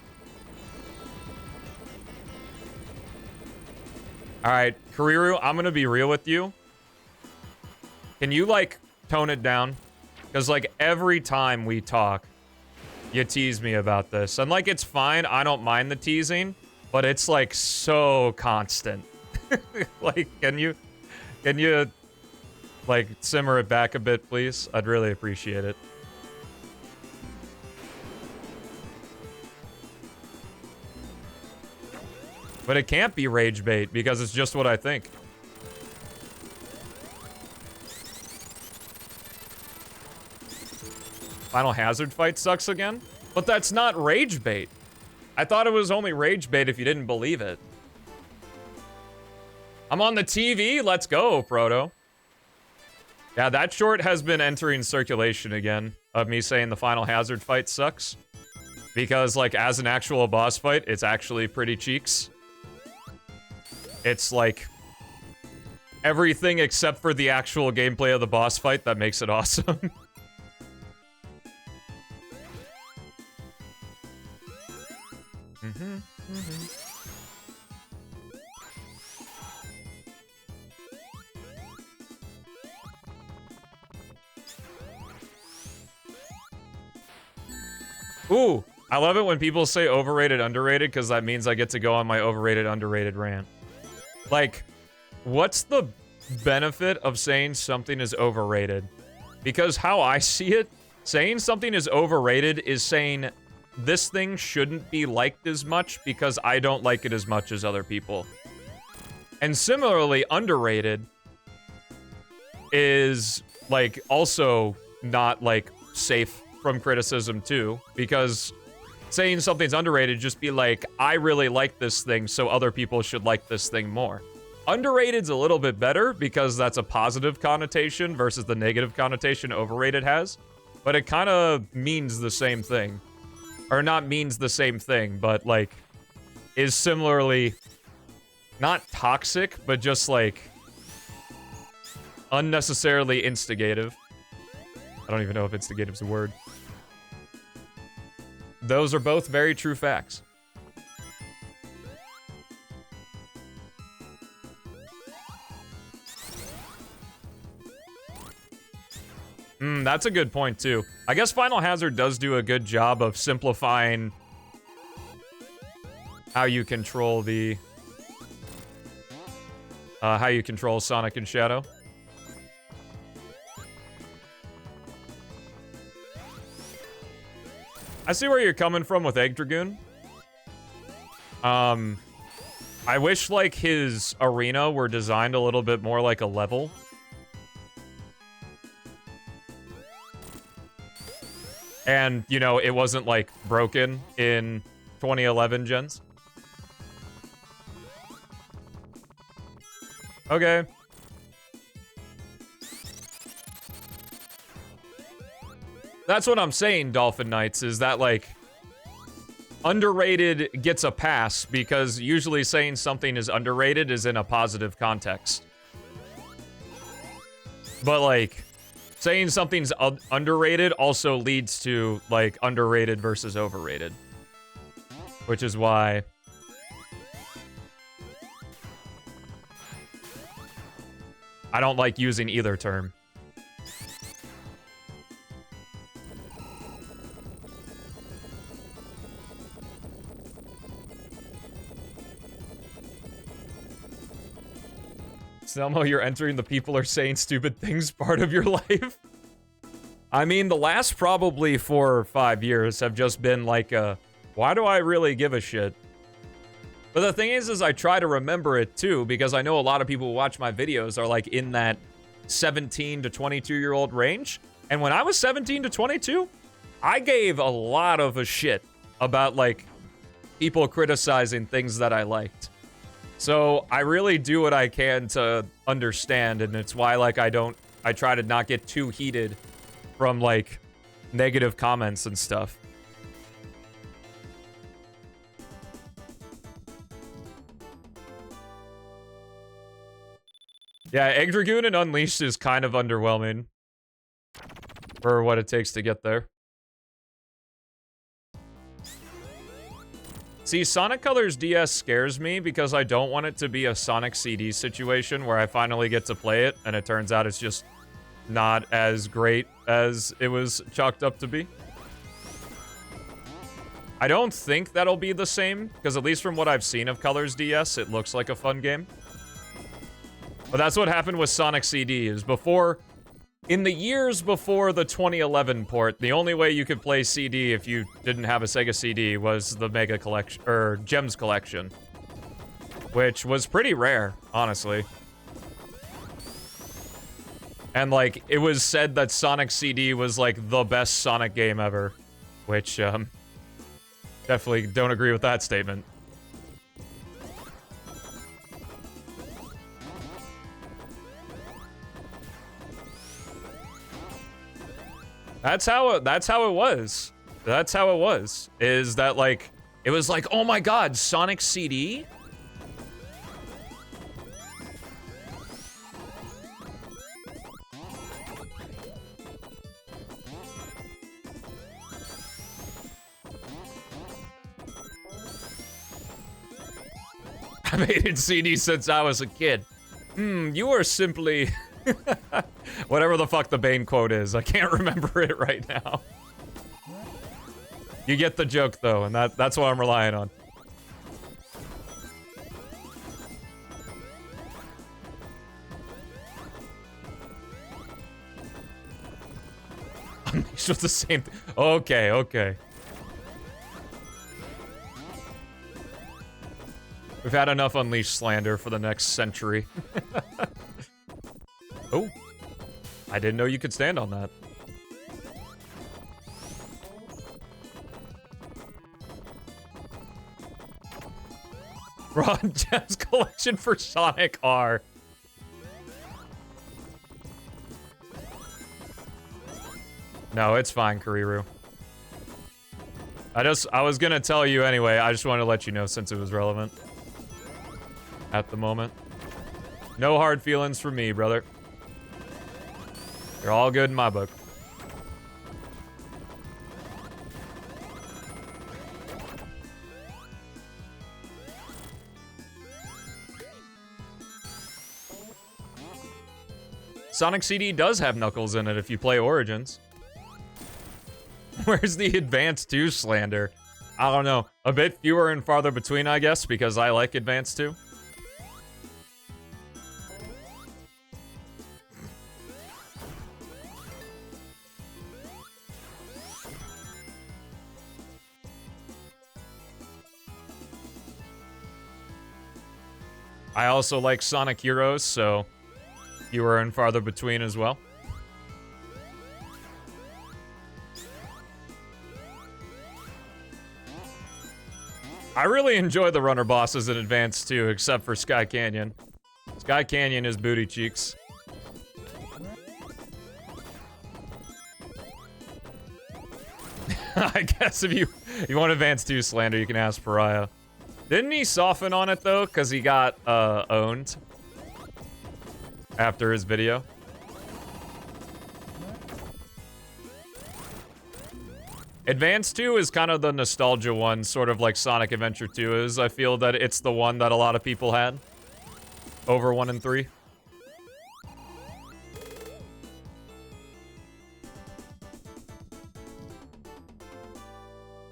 Alright, Kariru, I'm gonna be real with you. Can you, like, tone it down? Because, like, every time we talk, you tease me about this. And, like, it's fine, I don't mind the teasing, but it's, like, so constant. Like, can you, like, simmer it back a bit, please? I'd really appreciate it. But it can't be rage bait, because it's just what I think. Final Hazard fight sucks again? But that's not rage bait. I thought it was only rage bait if you didn't believe it. I'm on the TV, let's go, Proto. Yeah, that short has been entering circulation again, of me saying the Final Hazard fight sucks. Because, like, as an actual boss fight, it's actually pretty cheeks. It's like everything except for the actual gameplay of the boss fight that makes it awesome. Ooh, I love it when people say overrated, underrated, because that means I get to go on my overrated, underrated rant. Like, what's the benefit of saying something is overrated? Because how I see it, saying something is overrated is saying this thing shouldn't be liked as much because I don't like it as much as other people. And similarly, underrated is, like, also not, like, safe from criticism too, because saying something's underrated just be like, I really like this thing, so other people should like this thing more. Underrated's a little bit better because that's a positive connotation versus the negative connotation overrated has, but it kind of means the same thing. Or not means the same thing, but, like, is similarly not toxic, but just, like, unnecessarily instigative. I don't even know if instigative's a word. Those are both very true facts. That's a good point, too. I guess Final Hazard does do a good job of simplifying how you control the... how you control Sonic and Shadow. I see where you're coming from with Egg Dragoon. I wish, like, his arena were designed a little bit more like a level. And, you know, it wasn't, like, broken in 2011 gens. Okay. That's what I'm saying, Dolphin Knights, is that, like, underrated gets a pass because usually saying something is underrated is in a positive context. But, like, saying something's underrated also leads to, like, underrated versus overrated. Which is why... I don't like using either term. Stelmo, you're entering the people are saying stupid things part of your life. I mean, the last probably 4 or 5 years have just been like a, why do I really give a shit? But the thing is I try to remember it too, because I know a lot of people who watch my videos are like in that 17 to 22-year-old range. And when I was 17 to 22, I gave a lot of a shit about like people criticizing things that I liked. So I really do what I can to understand, and it's why like I try to not get too heated from like negative comments and stuff. Yeah, Egg Dragoon and Unleashed is kind of underwhelming for what it takes to get there. See, Sonic Colors DS scares me because I don't want it to be a Sonic CD situation where I finally get to play it and it turns out it's just not as great as it was chalked up to be. I don't think that'll be the same, because at least from what I've seen of Colors DS, it looks like a fun game. But that's what happened with Sonic CD, is before... In the years before the 2011 port, the only way you could play CD if you didn't have a Sega CD was the Mega Collection, or Gems Collection. Which was pretty rare, honestly. And, like, it was said that Sonic CD was, like, the best Sonic game ever. Which, definitely don't agree with that statement. That's how it was. That's how it was. Is that like, it was like, oh my god, Sonic CD? I've hated CD since I was a kid. You are simply... Whatever the fuck the Bane quote is. I can't remember it right now. You get the joke, though, and that's what I'm relying on. Unleashed was the same thing. Okay, okay. We've had enough Unleashed slander for the next century. Oh, I didn't know you could stand on that. Raw Gems Collection for Sonic R. No, it's fine, Kuriru. I was gonna tell you anyway, I just wanted to let you know since it was relevant. At the moment. No hard feelings from me, brother. You're all good in my book. Sonic CD does have Knuckles in it if you play Origins. Where's the Advance 2 slander? I don't know. A bit fewer and farther between, I guess, because I like Advance 2. I also like Sonic Heroes, so fewer and farther between as well. I really enjoy the runner bosses in Advance 2, except for Sky Canyon. Sky Canyon is booty cheeks. I guess if you want Advance 2 slander, you can ask Pariah. Didn't he soften on it, though? Because he got owned after his video. Advance 2 is kind of the nostalgia one, sort of like Sonic Adventure 2 is. I feel that it's the one that a lot of people had over 1 and 3.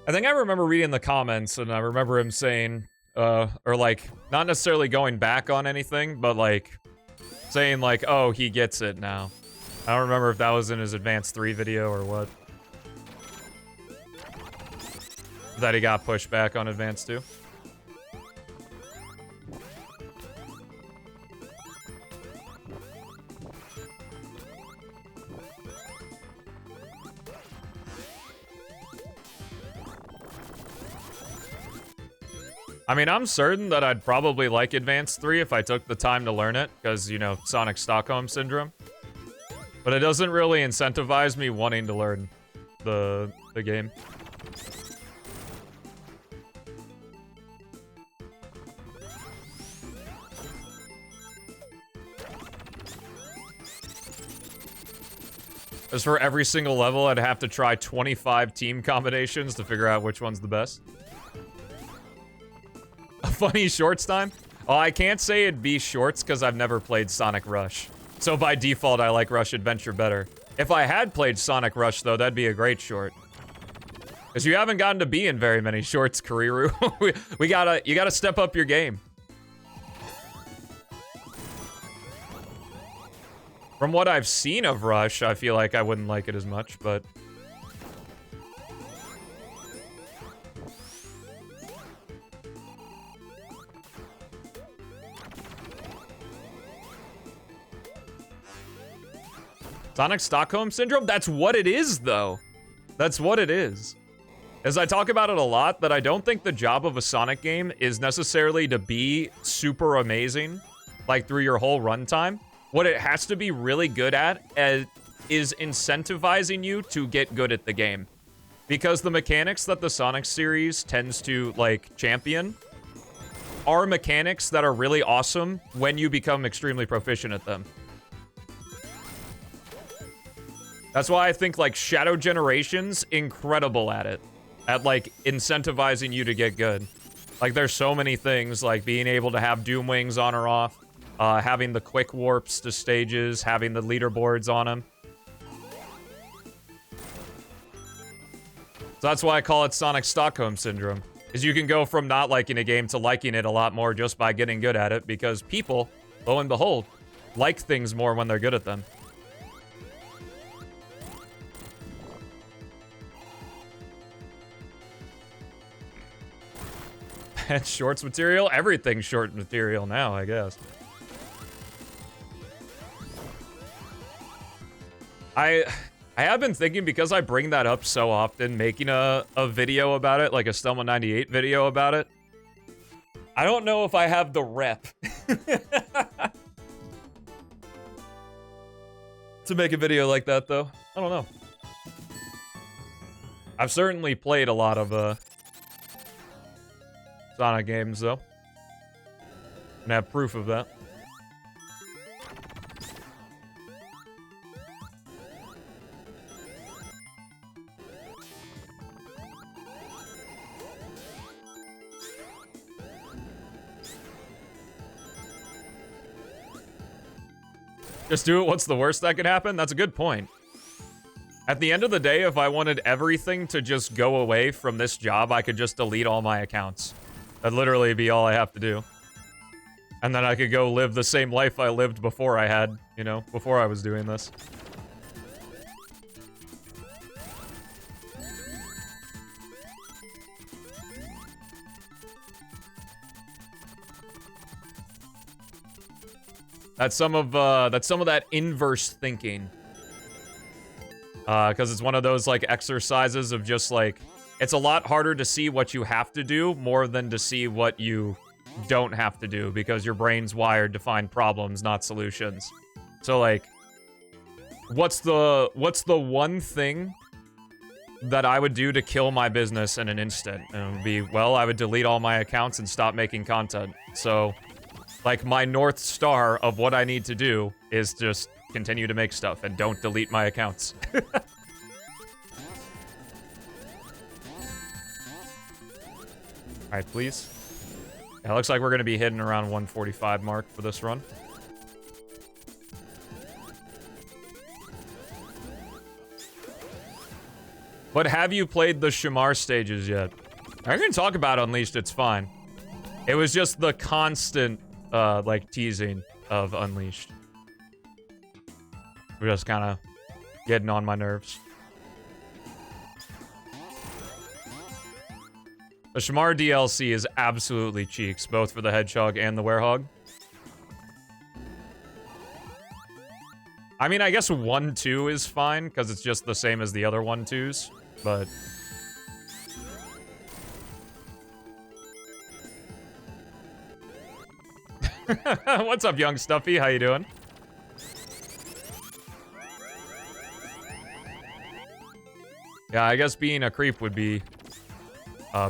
I think I remember reading the comments, and I remember him saying, or like, not necessarily going back on anything, but like, saying like, oh, he gets it now. I don't remember if that was in his Advance 3 video or what. That he got pushed back on Advance 2. I mean, I'm certain that I'd probably like Advance 3 if I took the time to learn it, because, you know, Sonic Stockholm Syndrome. But it doesn't really incentivize me wanting to learn the game. As for every single level, I'd have to try 25 team combinations to figure out which one's the best. A funny shorts time? Oh, I can't say it'd be shorts because I've never played Sonic Rush. So by default, I like Rush Adventure better. If I had played Sonic Rush, though, that'd be a great short. Because you haven't gotten to be in very many shorts, Kuriru. You gotta step up your game. From what I've seen of Rush, I feel like I wouldn't like it as much, but... Sonic Stockholm Syndrome? That's what it is, though. That's what it is. As I talk about it a lot, that I don't think the job of a Sonic game is necessarily to be super amazing, like through your whole runtime. What it has to be really good at is incentivizing you to get good at the game. Because the mechanics that the Sonic series tends to, like, champion are mechanics that are really awesome when you become extremely proficient at them. That's why I think, like, Shadow Generation's incredible at it. At, like, incentivizing you to get good. Like, there's so many things, like being able to have Doom Wings on or off. Having the quick warps to stages, having the leaderboards on them. So that's why I call it Sonic Stockholm Syndrome. Is you can go from not liking a game to liking it a lot more just by getting good at it, because people, lo and behold, like things more when they're good at them. That's shorts material? Everything's short material now, I guess. I have been thinking, because I bring that up so often, making a video about it, like a Stelmo 98 video about it. I don't know if I have the rep to make a video like that, though. I don't know. I've certainly played a lot of Sonic games, though, and have proof of that. Just do it. What's the worst that could happen? That's a good point. At the end of the day, if I wanted everything to just go away from this job, I could just delete all my accounts. That'd literally be all I have to do. And then I could go live the same life I lived before I had, you know, before I was doing this. That's some of that inverse thinking. Because it's one of those, like, exercises of just, like, it's a lot harder to see what you have to do more than to see what you don't have to do, because your brain's wired to find problems, not solutions. So, like, what's the one thing that I would do to kill my business in an instant? And it would be, well, I would delete all my accounts and stop making content. So, like, my North Star of what I need to do is just continue to make stuff and don't delete my accounts. Alright, please. Yeah, it looks like we're going to be hitting around 145 mark for this run. But have you played the Shamar stages yet? I can talk about Unleashed, it's fine. It was just the constant, like, teasing of Unleashed. We're just kind of getting on my nerves. The Shamar DLC is absolutely cheeks, both for the Hedgehog and the Werehog. I mean, I guess 1-2 is fine, because it's just the same as the other 1-2s, but... What's up, young Stuffy? How you doing? Yeah, I guess being a creep would be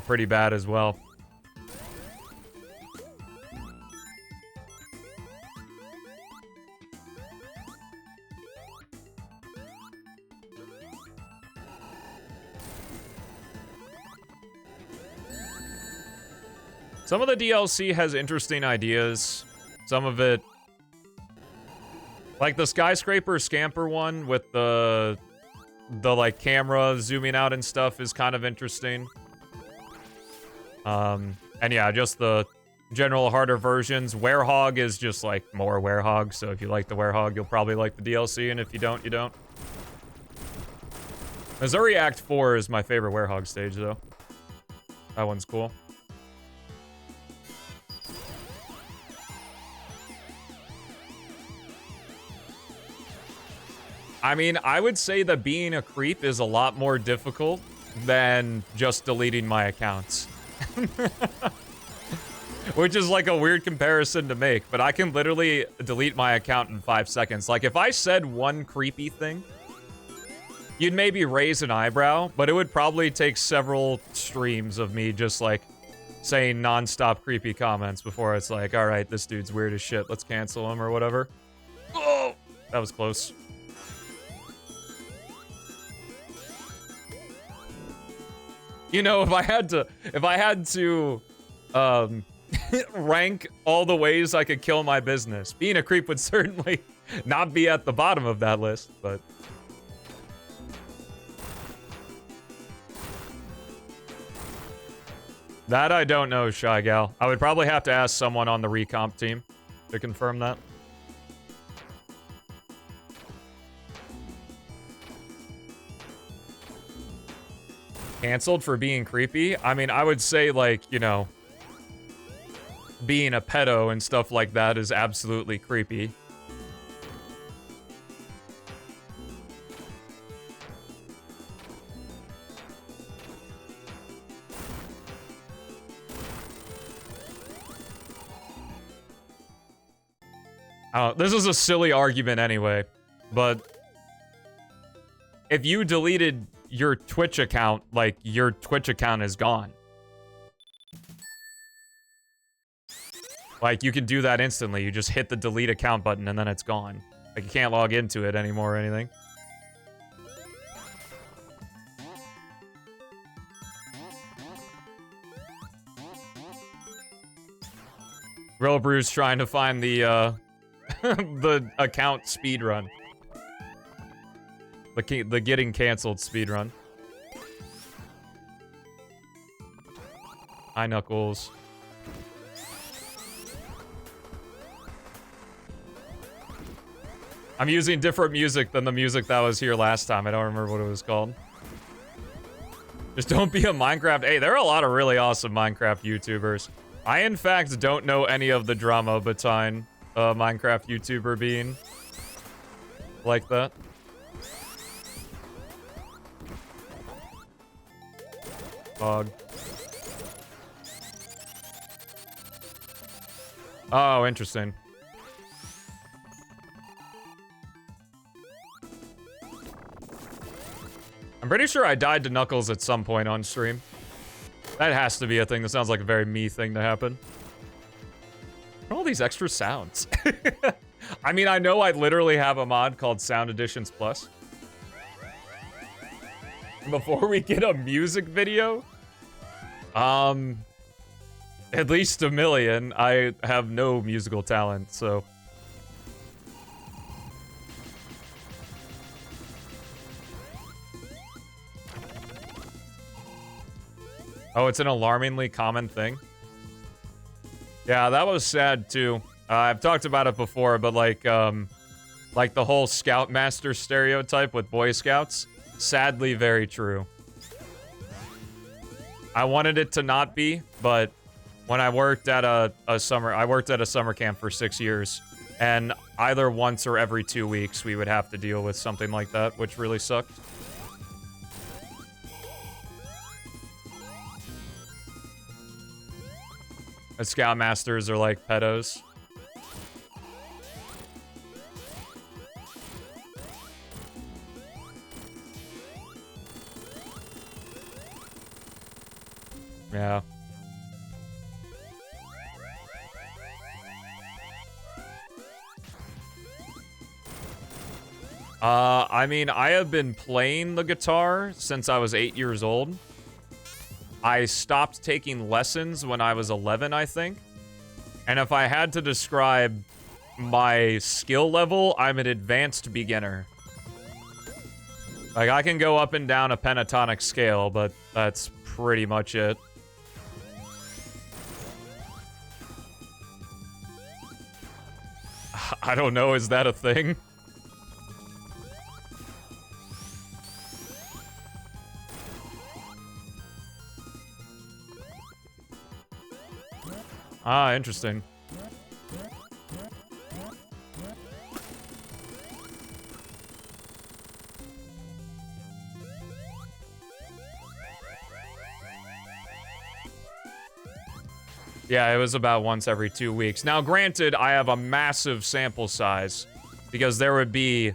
pretty bad as well. Some of the DLC has interesting ideas. Some of it... Like the Skyscraper Scamper one with the like camera zooming out and stuff is kind of interesting. And yeah, just the general harder versions. Werehog is just like more Werehog, so if you like the Werehog, you'll probably like the DLC, and if you don't, you don't. Missouri Act 4 is my favorite Werehog stage, though. That one's cool. I mean, I would say that being a creep is a lot more difficult than just deleting my accounts. Which is like a weird comparison to make, but I can literally delete my account in 5 seconds. Like, if I said one creepy thing, you'd maybe raise an eyebrow, but it would probably take several streams of me just, like, saying non-stop creepy comments before it's like, alright, this dude's weird as shit, let's cancel him or whatever. Oh! That was close. You know, if I had to, rank all the ways I could kill my business, being a creep would certainly not be at the bottom of that list, but... That I don't know, Shy Gal. I would probably have to ask someone on the recomp team to confirm that. Canceled for being creepy? I mean, I would say, like, you know, being a pedo and stuff like that is absolutely creepy. This is a silly argument anyway, but if you deleted your Twitch account, like, your Twitch account is gone. Like, you can do that instantly. You just hit the delete account button and then it's gone. Like, you can't log into it anymore or anything. Real Brew's trying to find the the account speedrun. The getting canceled speedrun. Hi, Knuckles. I'm using different music than the music that was here last time. I don't remember what it was called. Just don't be a Minecraft. Hey, there are a lot of really awesome Minecraft YouTubers. I, in fact, don't know any of the drama behind a Minecraft YouTuber being like that. Bug. Oh, interesting. I'm pretty sure I died to Knuckles at some point on stream. That has to be a thing. That sounds like a very me thing to happen. What are all these extra sounds? I mean, I know I literally have a mod called Sound Editions Plus. Before we get a music video, at least a million. I have no musical talent, so. Oh, it's an alarmingly common thing. Yeah, that was sad too. I've talked about it before, but like the whole Scoutmaster stereotype with Boy Scouts, sadly very true. I wanted it to not be, but when I worked at a summer camp for 6 years, and either once or every 2 weeks we would have to deal with something like that, which really sucked. The Scoutmasters are like pedos. Yeah. I mean, I have been playing the guitar since I was 8 years old. I stopped taking lessons when I was 11, I think. And if I had to describe my skill level, I'm an advanced beginner. Like, I can go up and down a pentatonic scale, but that's pretty much it. I don't know, is that a thing? Ah, interesting. Yeah, it was about once every 2 weeks. Now, granted, I have a massive sample size because there would be,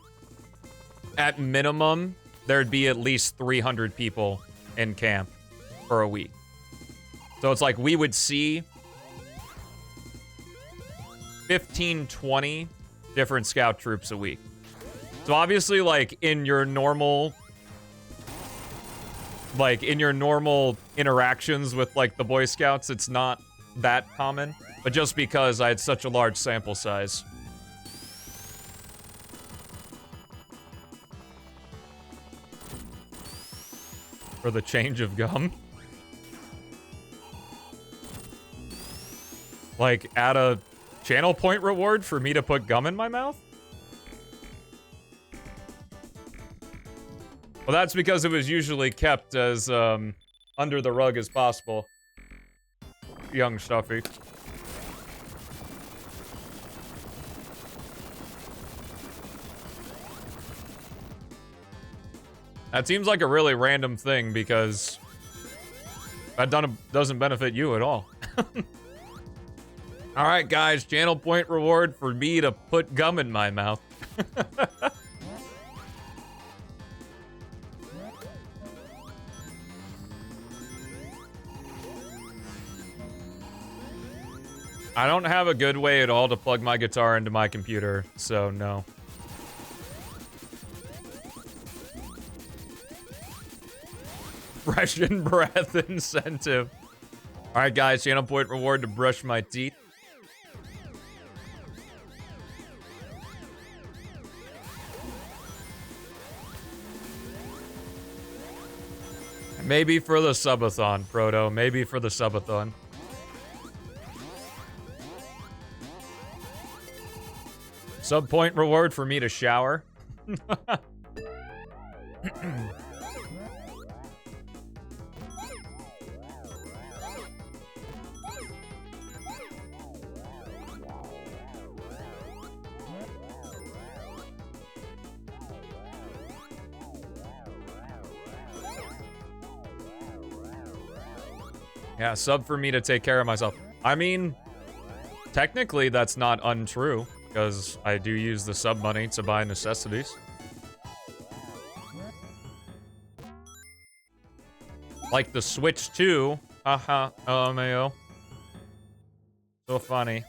at minimum, there'd be at least 300 people in camp for a week. So it's like we would see 15, 20 different scout troops a week. So obviously, like, in your normal interactions with, like, the Boy Scouts, it's not that common, but just because I had such a large sample size. For the change of gum. Like, add a channel point reward for me to put gum in my mouth? Well, that's because it was usually kept as, under the rug as possible. Young Stuffy. That seems like a really random thing because that doesn't benefit you at all. Alright guys, channel point reward for me to put gum in my mouth. I don't have a good way at all to plug my guitar into my computer, so no. Freshen breath incentive. Alright guys, channel point reward to brush my teeth. Maybe for the subathon, Proto. Maybe for the subathon. Sub point reward for me to shower. Yeah, sub for me to take care of myself. I mean, technically that's not untrue, because I do use the sub money to buy necessities. Like the Switch 2. Haha, LMAO. So funny.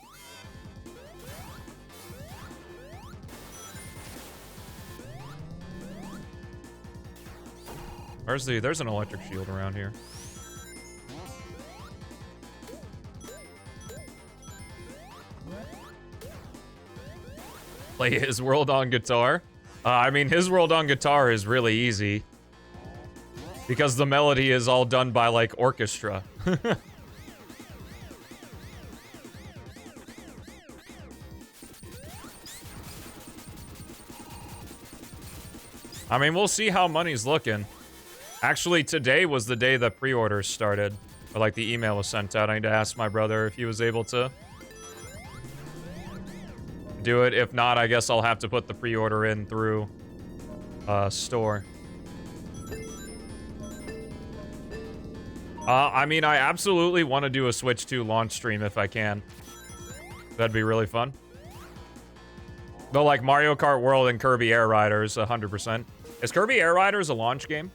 There's an electric shield around here. Play His World on guitar. I mean, His World on guitar is really easy. Because the melody is all done by, like, orchestra. I mean, we'll see how money's looking. Actually, today was the day that pre-orders started. Or, like, the email was sent out. I need to ask my brother if he was able to do it. If not, I guess I'll have to put the pre-order in through store. I mean, I absolutely want to do a Switch 2 launch stream if I can. That'd be really fun. Though, like, Mario Kart World and Kirby Air Riders, 100%. Is Kirby Air Riders a launch game?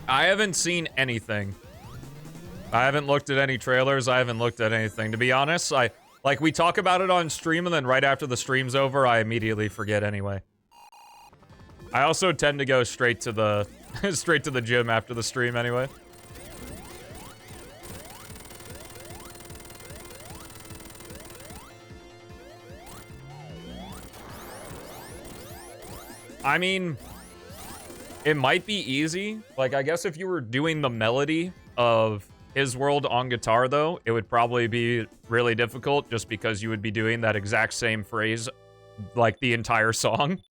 I haven't seen anything. I haven't looked at any trailers. I haven't looked at anything. To be honest, like, we talk about it on stream, and then right after the stream's over, I immediately forget anyway. I also tend to go straight to the straight to the gym after the stream anyway. I mean, it might be easy. Like, I guess if you were doing the melody of His World on guitar, though, it would probably be really difficult just because you would be doing that exact same phrase, like, the entire song.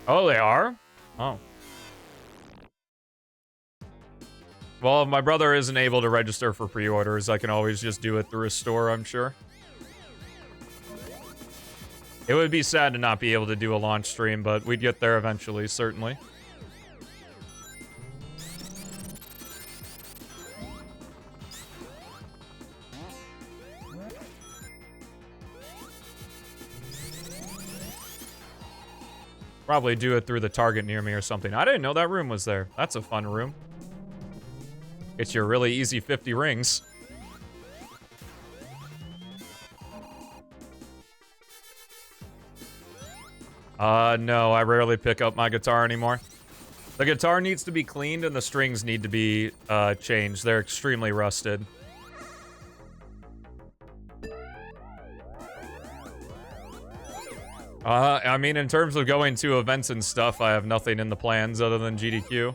Oh, they are? Oh. Well, if my brother isn't able to register for pre-orders, I can always just do it through a store, I'm sure. It would be sad to not be able to do a launch stream, but we'd get there eventually, certainly. Probably do it through the Target near me or something. I didn't know that room was there. That's a fun room. It's your really easy 50 rings. No, I rarely pick up my guitar anymore. The guitar needs to be cleaned and the strings need to be, changed. They're extremely rusted. I mean, in terms of going to events and stuff, I have nothing in the plans other than GDQ.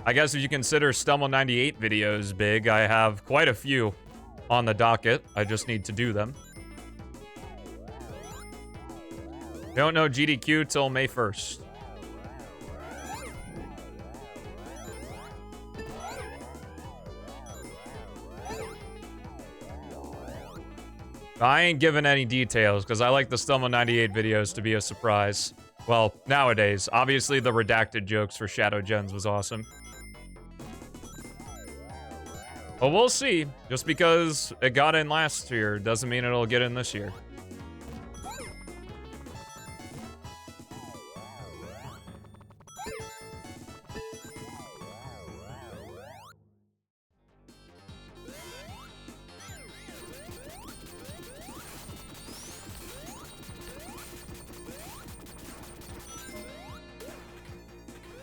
I guess if you consider Stelmo 98 videos big, I have quite a few on the docket. I just need to do them. Don't know GDQ till May 1st. I ain't giving any details, because I like the Stelmo 98 videos to be a surprise. Well, nowadays. Obviously, the redacted jokes for Shadow Gens was awesome. But we'll see. Just because it got in last year doesn't mean it'll get in this year.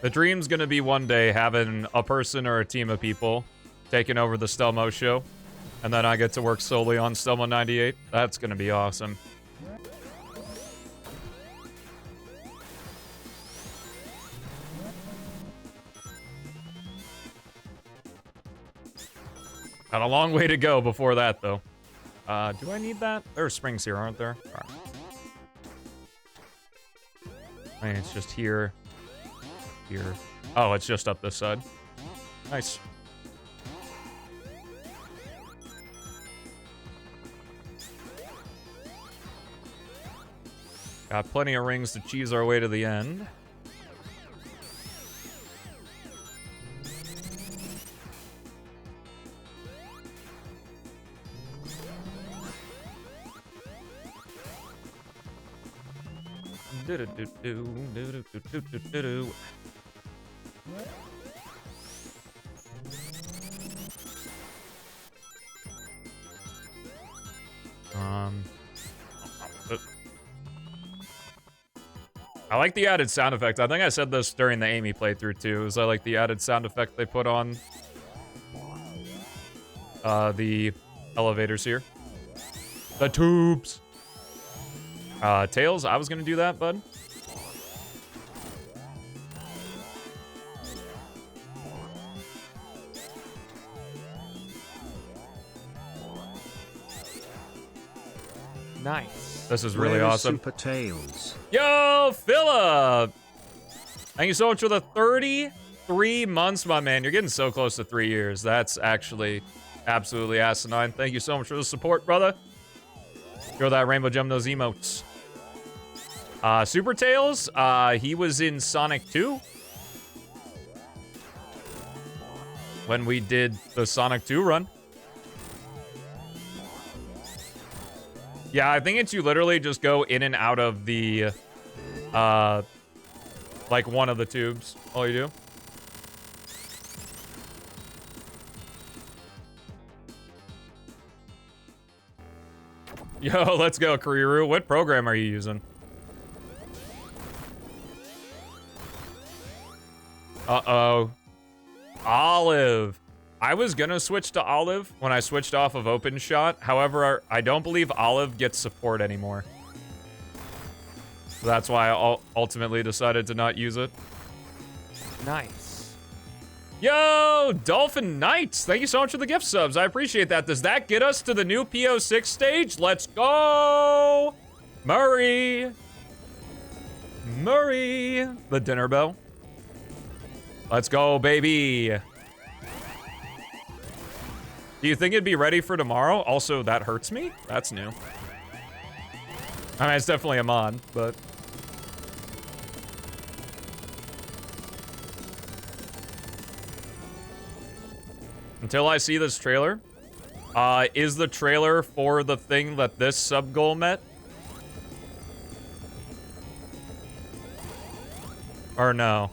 The dream's gonna be one day having a person or a team of people taking over the Stelmo show, and then I get to work solely on Stelmo 98. That's gonna be awesome. Got a long way to go before that, though. Do I need that? There are springs here, aren't there? All right. I mean, it's just here. Here. Oh, it's just up this side. Nice. Got plenty of rings to cheese our way to the end. I like the added sound effect. I think I said this during the Amy playthrough too, is I like the added sound effect they put on the elevators here. The tubes. Tails, I was gonna do that, bud. Nice. This is really awesome. Super Tails. Yo, Philip! Thank you so much for the 33 months, my man. You're getting so close to 3 years. That's actually absolutely asinine. Thank you so much for the support, brother. Throw that rainbow gem, those emotes. Super Tails, he was in Sonic 2. When we did the Sonic 2 run. Yeah, I think it's you literally just go in and out of the, like one of the tubes. All you do. Yo, let's go, Kuriru. What program are you using? Uh-oh. Olive. I was gonna switch to Olive when I switched off of OpenShot. However, I don't believe Olive gets support anymore. So that's why I ultimately decided to not use it. Nice. Yo, Dolphin Knights. Thank you so much for the gift subs. I appreciate that. Does that get us to the new PO6 stage? Let's go! Murray! Murray! The dinner bell. Let's go, baby. Do you think it'd be ready for tomorrow? Also, that hurts me? That's new. I mean, it's definitely a mod, but... Until I see this trailer. Is the trailer for the thing that this sub-goal met? Or no?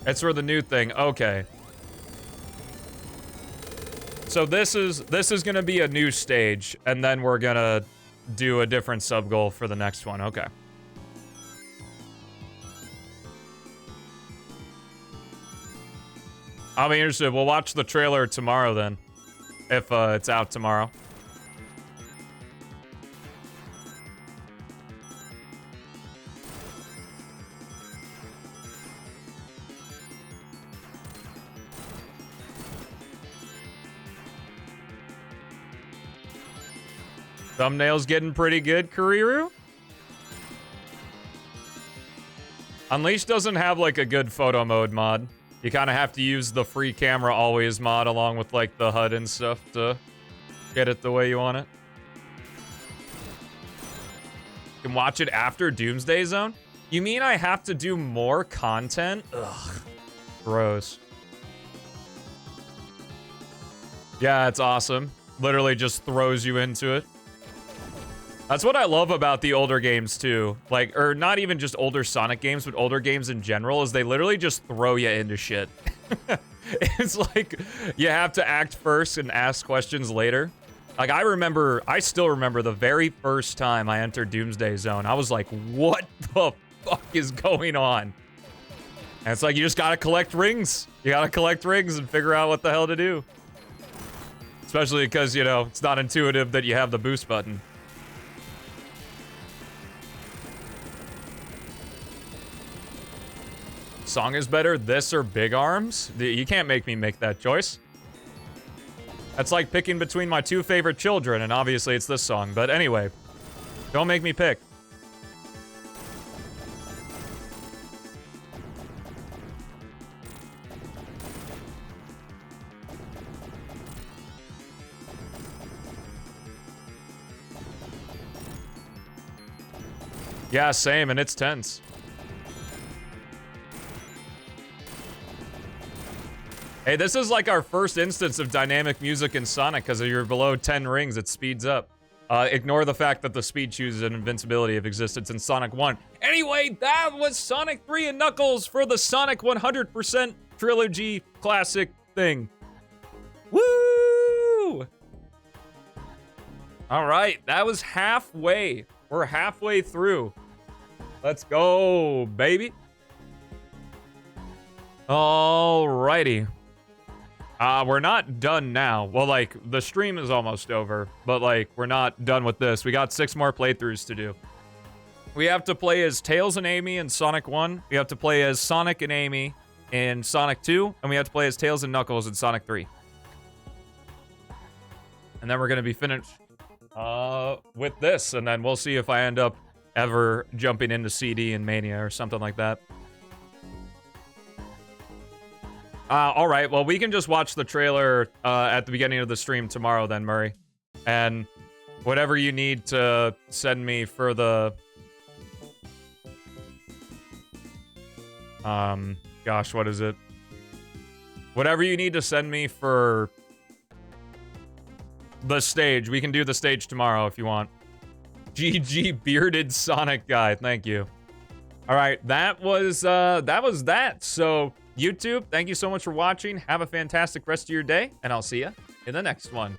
It's for the new thing. Okay. So this is gonna be a new stage, and then we're gonna do a different sub goal for the next one. Okay. I'll be interested. We'll watch the trailer tomorrow then, if it's out tomorrow. Thumbnail's getting pretty good, Kuriru. Unleashed doesn't have like a good photo mode mod. You kind of have to use the free camera always mod along with like the HUD and stuff to get it the way you want it. You can watch it after Doomsday Zone? You mean I have to do more content? Ugh. Gross. Yeah, it's awesome. Literally just throws you into it. That's what I love about the older games too. Like, or not even just older Sonic games, but older games in general, is they literally just throw you into shit. It's like, you have to act first and ask questions later. Like, I still remember the very first time I entered Doomsday Zone. I was like, what the fuck is going on? And it's like, you just gotta collect rings. You gotta collect rings and figure out what the hell to do. Especially because, you know, it's not intuitive that you have the boost button. song is better, this or Big Arms? You can't make me make that choice. That's like picking between my two favorite children, and obviously it's this song. But anyway, don't make me pick. Yeah, same, and it's tense. Hey, this is like our first instance of dynamic music in Sonic, because if you're below 10 rings, it speeds up. Ignore the fact that the speed chooses and invincibility have existed since Sonic 1. Anyway, that was Sonic 3 and Knuckles for the Sonic 100% Trilogy Classic thing. Woo! All right, that was halfway. We're halfway through. Let's go, baby. Alrighty. We're not done now. Well, like, the stream is almost over, but, like, we're not done with this. We got 6 more playthroughs to do. We have to play as Tails and Amy in Sonic 1. We have to play as Sonic and Amy in Sonic 2. And we have to play as Tails and Knuckles in Sonic 3. And then we're going to be finished with this. And then we'll see if I end up ever jumping into CD and Mania or something like that. All right, well, we can just watch the trailer at the beginning of the stream tomorrow then, Murray. And whatever you need to send me for the... gosh, what is it? Whatever you need to send me for the stage. We can do the stage tomorrow if you want. GG bearded Sonic guy, thank you. All right, that was that. So YouTube, thank you so much for watching. Have a fantastic rest of your day, and I'll see you in the next one.